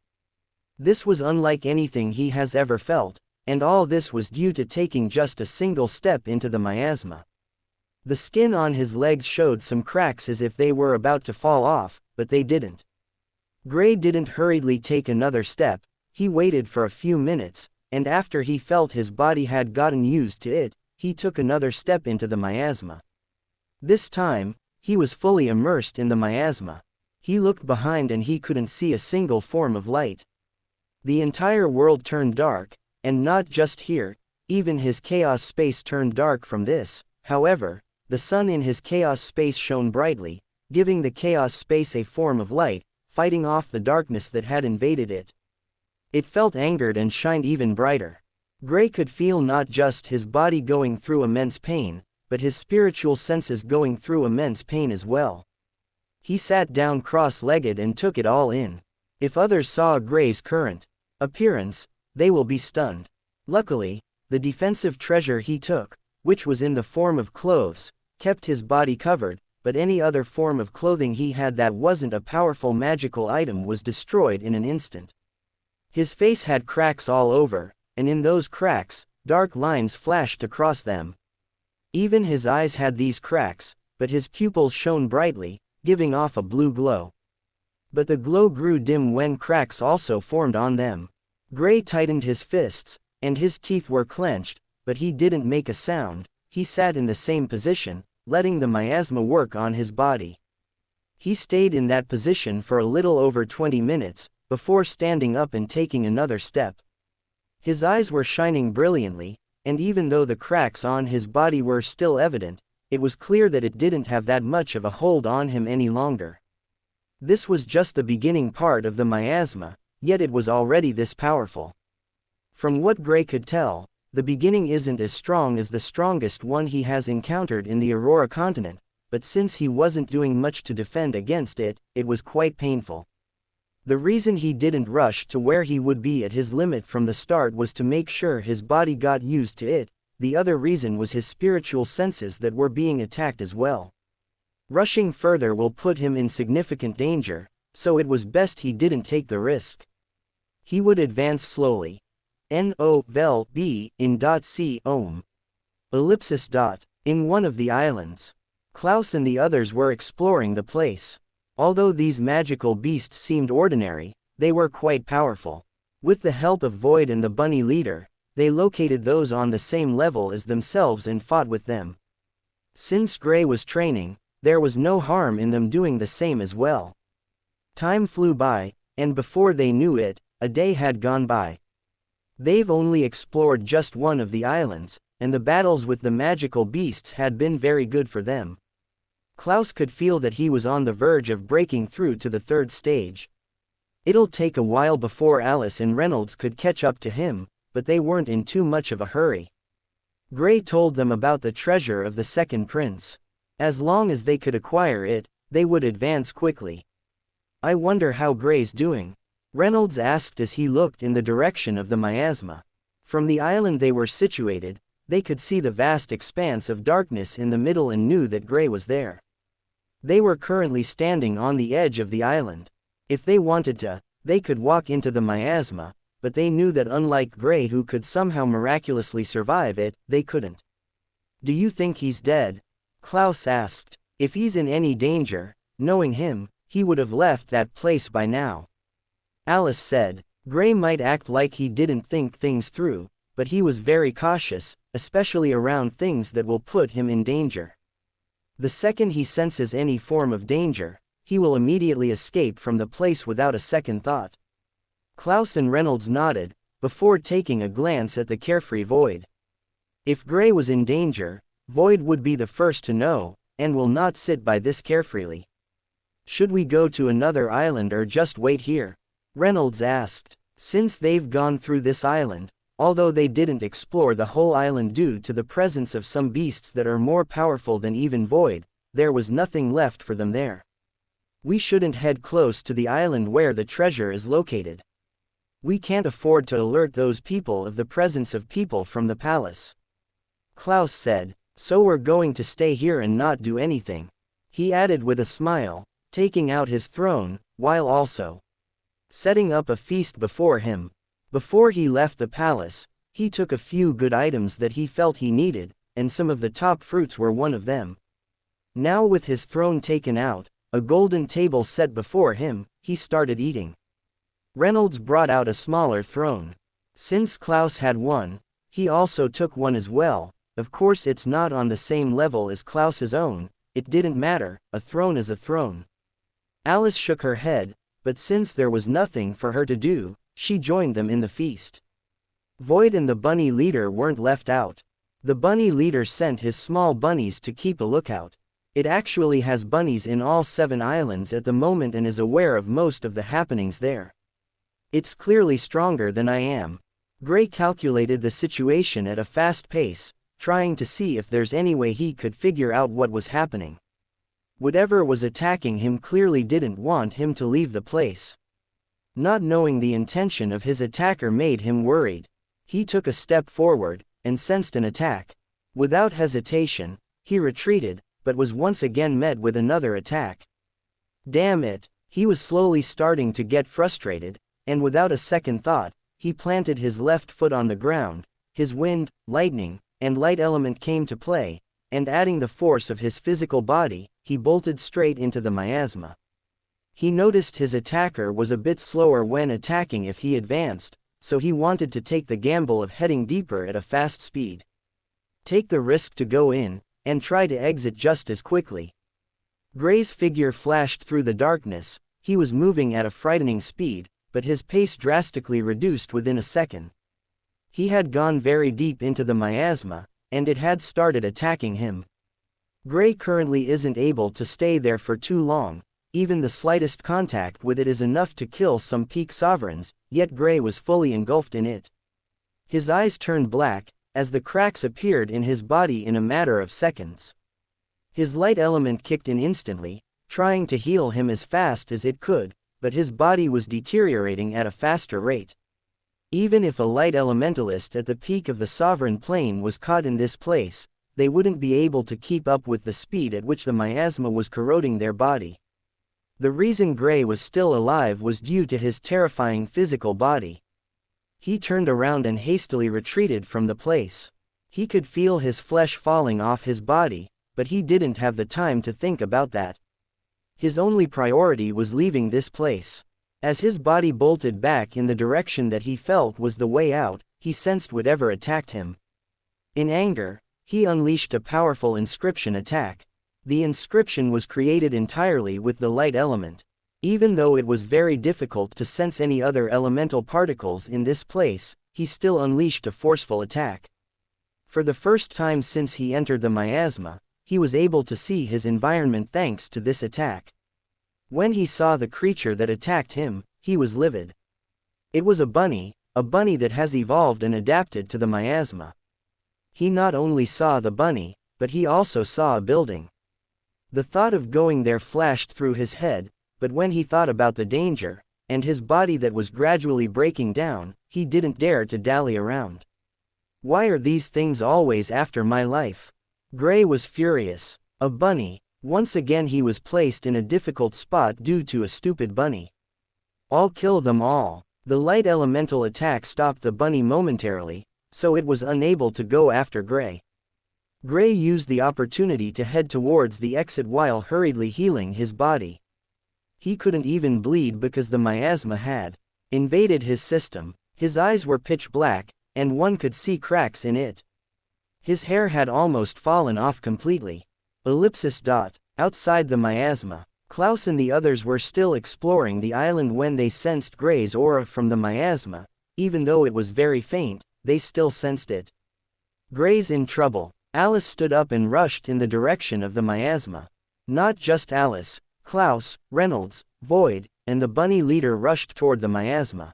This was unlike anything he has ever felt, and all this was due to taking just a single step into the miasma. The skin on his legs showed some cracks as if they were about to fall off, but they didn't. Gray didn't hurriedly take another step, he waited for a few minutes, and after he felt his body had gotten used to it, he took another step into the miasma. This time, he was fully immersed in the miasma. He looked behind and he couldn't see a single form of light. The entire world turned dark, and not just here, even his chaos space turned dark from this. However, the sun in his chaos space shone brightly, giving the chaos space a form of light, fighting off the darkness that had invaded it. It felt angered and shined even brighter. Gray could feel not just his body going through immense pain, but his spiritual senses going through immense pain as well. He sat down cross-legged and took it all in. If others saw Gray's current appearance, they will be stunned. Luckily, the defensive treasure he took, which was in the form of clothes, kept his body covered, but any other form of clothing he had that wasn't a powerful magical item was destroyed in an instant. His face had cracks all over, and in those cracks, dark lines flashed across them. Even his eyes had these cracks, but his pupils shone brightly, giving off a blue glow. But the glow grew dim when cracks also formed on them. Gray tightened his fists, and his teeth were clenched, but he didn't make a sound. He sat in the same position, letting the miasma work on his body. He stayed in that position for a little over 20 minutes, before standing up and taking another step. His eyes were shining brilliantly, and even though the cracks on his body were still evident, it was clear that it didn't have that much of a hold on him any longer. This was just the beginning part of the miasma, yet it was already this powerful. From what Gray could tell, the beginning isn't as strong as the strongest one he has encountered in the Aurora continent, but since he wasn't doing much to defend against it, it was quite painful. The reason he didn't rush to where he would be at his limit from the start was to make sure his body got used to it. The other reason was his spiritual senses that were being attacked as well. Rushing further will put him in significant danger, so it was best he didn't take the risk. He would advance slowly. N-O-V-E in .C ohm. Ellipsis. In one of the islands. Klaus and the others were exploring the place. Although these magical beasts seemed ordinary, they were quite powerful. With the help of Void and the bunny leader, they located those on the same level as themselves and fought with them. Since Gray was training, there was no harm in them doing the same as well. Time flew by, and before they knew it, a day had gone by. They've only explored just one of the islands, and the battles with the magical beasts had been very good for them. Klaus could feel that he was on the verge of breaking through to the third stage. It'll take a while before Alice and Reynolds could catch up to him, but they weren't in too much of a hurry. Gray told them about the treasure of the second prince. As long as they could acquire it, they would advance quickly. I wonder how Gray's doing, Reynolds asked as he looked in the direction of the miasma. From the island they were situated, they could see the vast expanse of darkness in the middle and knew that Gray was there. They were currently standing on the edge of the island. If they wanted to, they could walk into the miasma, but they knew that unlike Gray who could somehow miraculously survive it, they couldn't. Do you think he's dead? Klaus asked. If he's in any danger, knowing him, he would have left that place by now. Alice said. Gray might act like he didn't think things through, but he was very cautious, especially around things that will put him in danger. The second he senses any form of danger, he will immediately escape from the place without a second thought. Klaus and Reynolds nodded, before taking a glance at the carefree Void. If Gray was in danger, Void would be the first to know, and will not sit by this carefreely. Should we go to another island or just wait here? Reynolds asked. Since they've gone through this island, although they didn't explore the whole island due to the presence of some beasts that are more powerful than even Void, there was nothing left for them there. We shouldn't head close to the island where the treasure is located. We can't afford to alert those people of the presence of people from the palace. Klaus said. So we're going to stay here and not do anything. He added with a smile, taking out his throne, while also setting up a feast before him. Before he left the palace, he took a few good items that he felt he needed, and some of the top fruits were one of them. Now with his throne taken out, a golden table set before him, he started eating. Reynolds brought out a smaller throne. Since Klaus had one, he also took one as well. Of course it's not on the same level as Klaus's own, it didn't matter, a throne is a throne. Alice shook her head, but since there was nothing for her to do, She joined them in the feast. Void and the bunny leader weren't left out. The bunny leader sent his small bunnies to keep a lookout. It actually has bunnies in all 7 islands at the moment and is aware of most of the happenings there. It's clearly stronger than I am. Gray calculated the situation at a fast pace, trying to see if there's any way he could figure out what was happening. Whatever was attacking him clearly didn't want him to leave the place. Not knowing the intention of his attacker made him worried. He took a step forward, and sensed an attack. Without hesitation, he retreated, but was once again met with another attack. Damn it, he was slowly starting to get frustrated, and without a second thought, he planted his left foot on the ground. His wind, lightning, and light element came to play, and adding the force of his physical body, he bolted straight into the miasma. He noticed his attacker was a bit slower when attacking if he advanced, so he wanted to take the gamble of heading deeper at a fast speed. Take the risk to go in, and try to exit just as quickly. Gray's figure flashed through the darkness. He was moving at a frightening speed, but his pace drastically reduced within a second. He had gone very deep into the miasma, and it had started attacking him. Gray currently isn't able to stay there for too long. Even the slightest contact with it is enough to kill some peak sovereigns, yet Gray was fully engulfed in it. His eyes turned black, as the cracks appeared in his body in a matter of seconds. His light element kicked in instantly, trying to heal him as fast as it could, but his body was deteriorating at a faster rate. Even if a light elementalist at the peak of the sovereign plane was caught in this place, they wouldn't be able to keep up with the speed at which the miasma was corroding their body. The reason Gray was still alive was due to his terrifying physical body. He turned around and hastily retreated from the place. He could feel his flesh falling off his body, but he didn't have the time to think about that. His only priority was leaving this place. As his body bolted back in the direction that he felt was the way out, he sensed whatever attacked him. In anger, he unleashed a powerful inscription attack. The inscription was created entirely with the light element. Even though it was very difficult to sense any other elemental particles in this place, he still unleashed a forceful attack. For the first time since he entered the miasma, he was able to see his environment thanks to this attack. When he saw the creature that attacked him, he was livid. It was a bunny that has evolved and adapted to the miasma. He not only saw the bunny, but he also saw a building. The thought of going there flashed through his head, but when he thought about the danger, and his body that was gradually breaking down, he didn't dare to dally around. Why are these things always after my life? Gray was furious. A bunny. Once again he was placed in a difficult spot due to a stupid bunny. I'll kill them all. The light elemental attack stopped the bunny momentarily, so it was unable to go after Gray. Gray used the opportunity to head towards the exit while hurriedly healing his body. He couldn't even bleed because the miasma had invaded his system. His eyes were pitch black, and one could see cracks in it. His hair had almost fallen off completely. Ellipsis. Outside the miasma, Klaus and the others were still exploring the island when they sensed Gray's aura from the miasma. Even though it was very faint, they still sensed it. Gray's in trouble. Alice stood up and rushed in the direction of the miasma. Not just Alice, Klaus, Reynolds, Void, and the bunny leader rushed toward the miasma.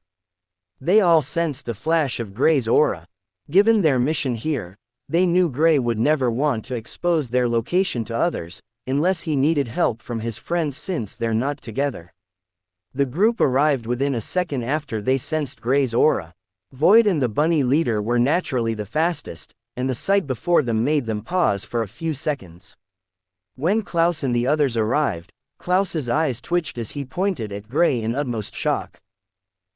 They all sensed the flash of Gray's aura. Given their mission here, they knew Gray would never want to expose their location to others, unless he needed help from his friends since they're not together. The group arrived within a second after they sensed Gray's aura. Void and the bunny leader were naturally the fastest, and the sight before them made them pause for a few seconds. When Klaus and the others arrived, Klaus's eyes twitched as he pointed at Gray in utmost shock.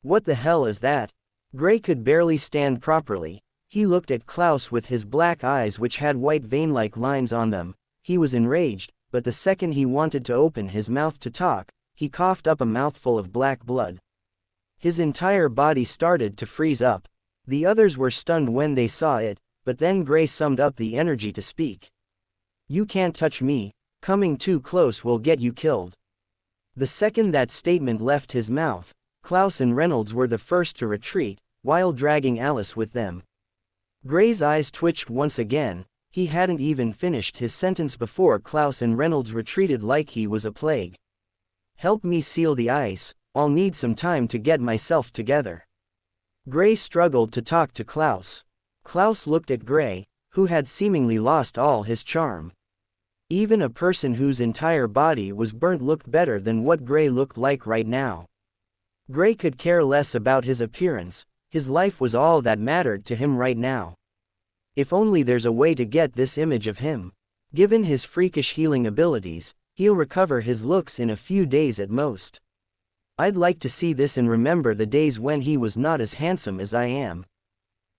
What the hell is that? Gray could barely stand properly. He looked at Klaus with his black eyes which had white vein-like lines on them. He was enraged, but the second he wanted to open his mouth to talk, he coughed up a mouthful of black blood. His entire body started to freeze up. The others were stunned when they saw it, but then Gray summoned up the energy to speak. You can't touch me. Coming too close will get you killed. The second that statement left his mouth, Klaus and Reynolds were the first to retreat, while dragging Alice with them. Gray's eyes twitched once again. He hadn't even finished his sentence before Klaus and Reynolds retreated like he was a plague. "Help me seal the ice, I'll need some time to get myself together." Gray struggled to talk to Klaus. Klaus looked at Gray, who had seemingly lost all his charm. Even a person whose entire body was burnt looked better than what Gray looked like right now. Gray could care less about his appearance, his life was all that mattered to him right now. If only there's a way to get this image of him. Given his freakish healing abilities, he'll recover his looks in a few days at most. I'd like to see this and remember the days when he was not as handsome as I am.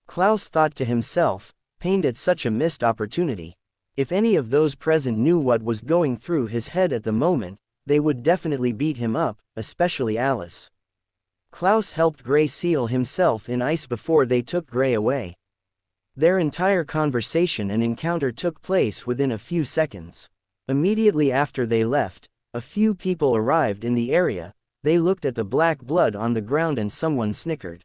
Klaus thought to himself, pained at such a missed opportunity. If any of those present knew what was going through his head at the moment, they would definitely beat him up, especially Alice. Klaus helped Gray seal himself in ice before they took Gray away. Their entire conversation and encounter took place within a few seconds. Immediately after they left, a few people arrived in the area. They looked at the black blood on the ground and someone snickered.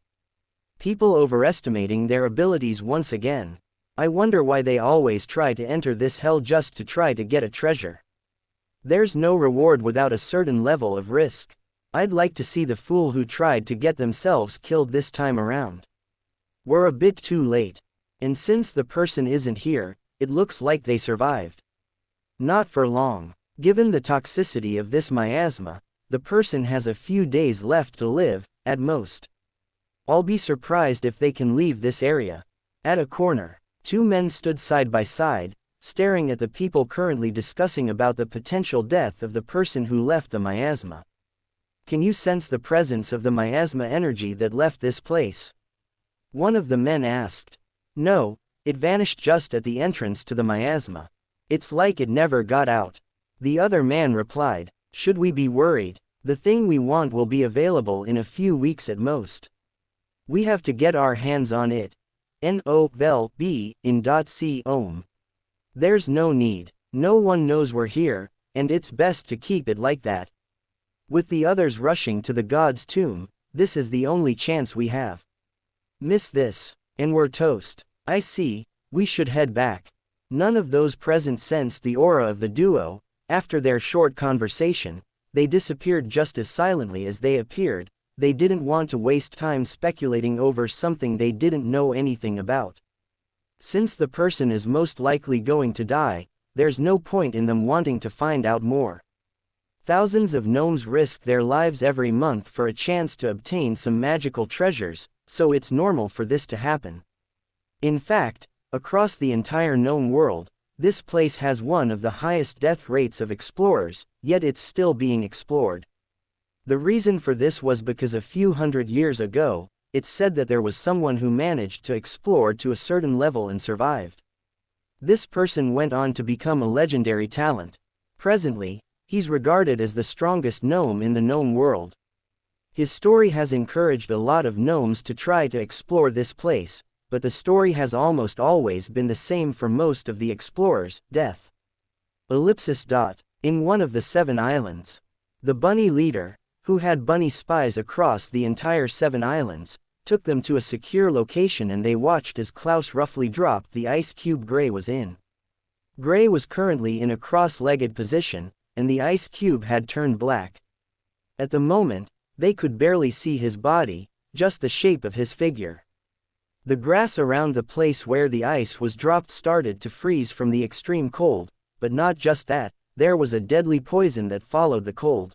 People overestimating their abilities once again. I wonder why they always try to enter this hell just to try to get a treasure. There's no reward without a certain level of risk. I'd like to see the fool who tried to get themselves killed this time around. We're a bit too late. And since the person isn't here, it looks like they survived. Not for long. Given the toxicity of this miasma, the person has a few days left to live, at most. I'll be surprised if they can leave this area. At a corner, two men stood side by side, staring at the people currently discussing about the potential death of the person who left the miasma. Can you sense the presence of the miasma energy that left this place? One of the men asked. No, it vanished just at the entrance to the miasma. It's like it never got out. The other man replied. Should we be worried? The thing we want will be available in a few weeks at most. We have to get our hands on it. N-O-V-E in .com. There's no need. No one knows we're here, and it's best to keep it like that. With the others rushing to the god's tomb, this is the only chance we have. Miss this, and we're toast. I see, we should head back. None of those present sensed the aura of the duo. After their short conversation, they disappeared just as silently as they appeared. They didn't want to waste time speculating over something they didn't know anything about. Since the person is most likely going to die, there's no point in them wanting to find out more. Thousands of gnomes risk their lives every month for a chance to obtain some magical treasures, so it's normal for this to happen. In fact, across the entire gnome world, this place has one of the highest death rates of explorers, yet it's still being explored. The reason for this was because a few hundred years ago, it's said that there was someone who managed to explore to a certain level and survived. This person went on to become a legendary talent. Presently, he's regarded as the strongest gnome in the gnome world. His story has encouraged a lot of gnomes to try to explore this place, but the story has almost always been the same for most of the explorers: death. In one of the 7 islands, the bunny leader, who had bunny spies across the entire 7 islands, took them to a secure location and they watched as Klaus roughly dropped the ice cube Gray was in. Gray was currently in a cross-legged position, and the ice cube had turned black. At the moment, they could barely see his body, just the shape of his figure. The grass around the place where the ice was dropped started to freeze from the extreme cold, but not just that, there was a deadly poison that followed the cold.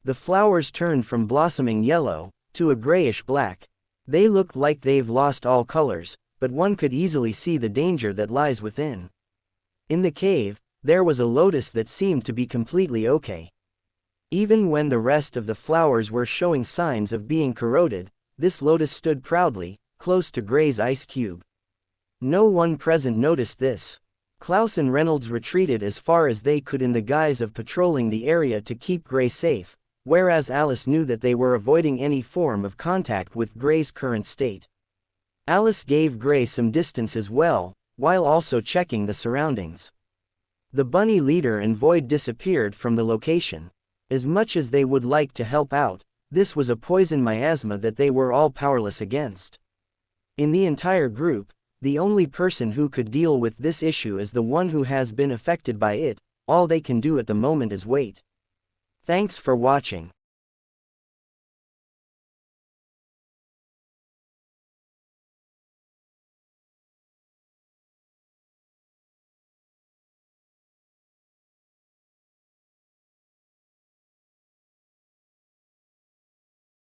The flowers turned from blossoming yellow to a grayish black. They looked like they've lost all colors, but one could easily see the danger that lies within. In the cave, there was a lotus that seemed to be completely okay. Even when the rest of the flowers were showing signs of being corroded, this lotus stood proudly, close to Gray's ice cube. No one present noticed this. Klaus and Reynolds retreated as far as they could in the guise of patrolling the area to keep Gray safe, whereas Alice knew that they were avoiding any form of contact with Gray's current state. Alice gave Gray some distance as well, while also checking the surroundings. The bunny leader and Void disappeared from the location. As much as they would like to help out, This was a poison miasma that they were all powerless against. In the entire group, the only person who could deal with this issue is the one who has been affected by it. All they can do at the moment is wait. Thanks for watching.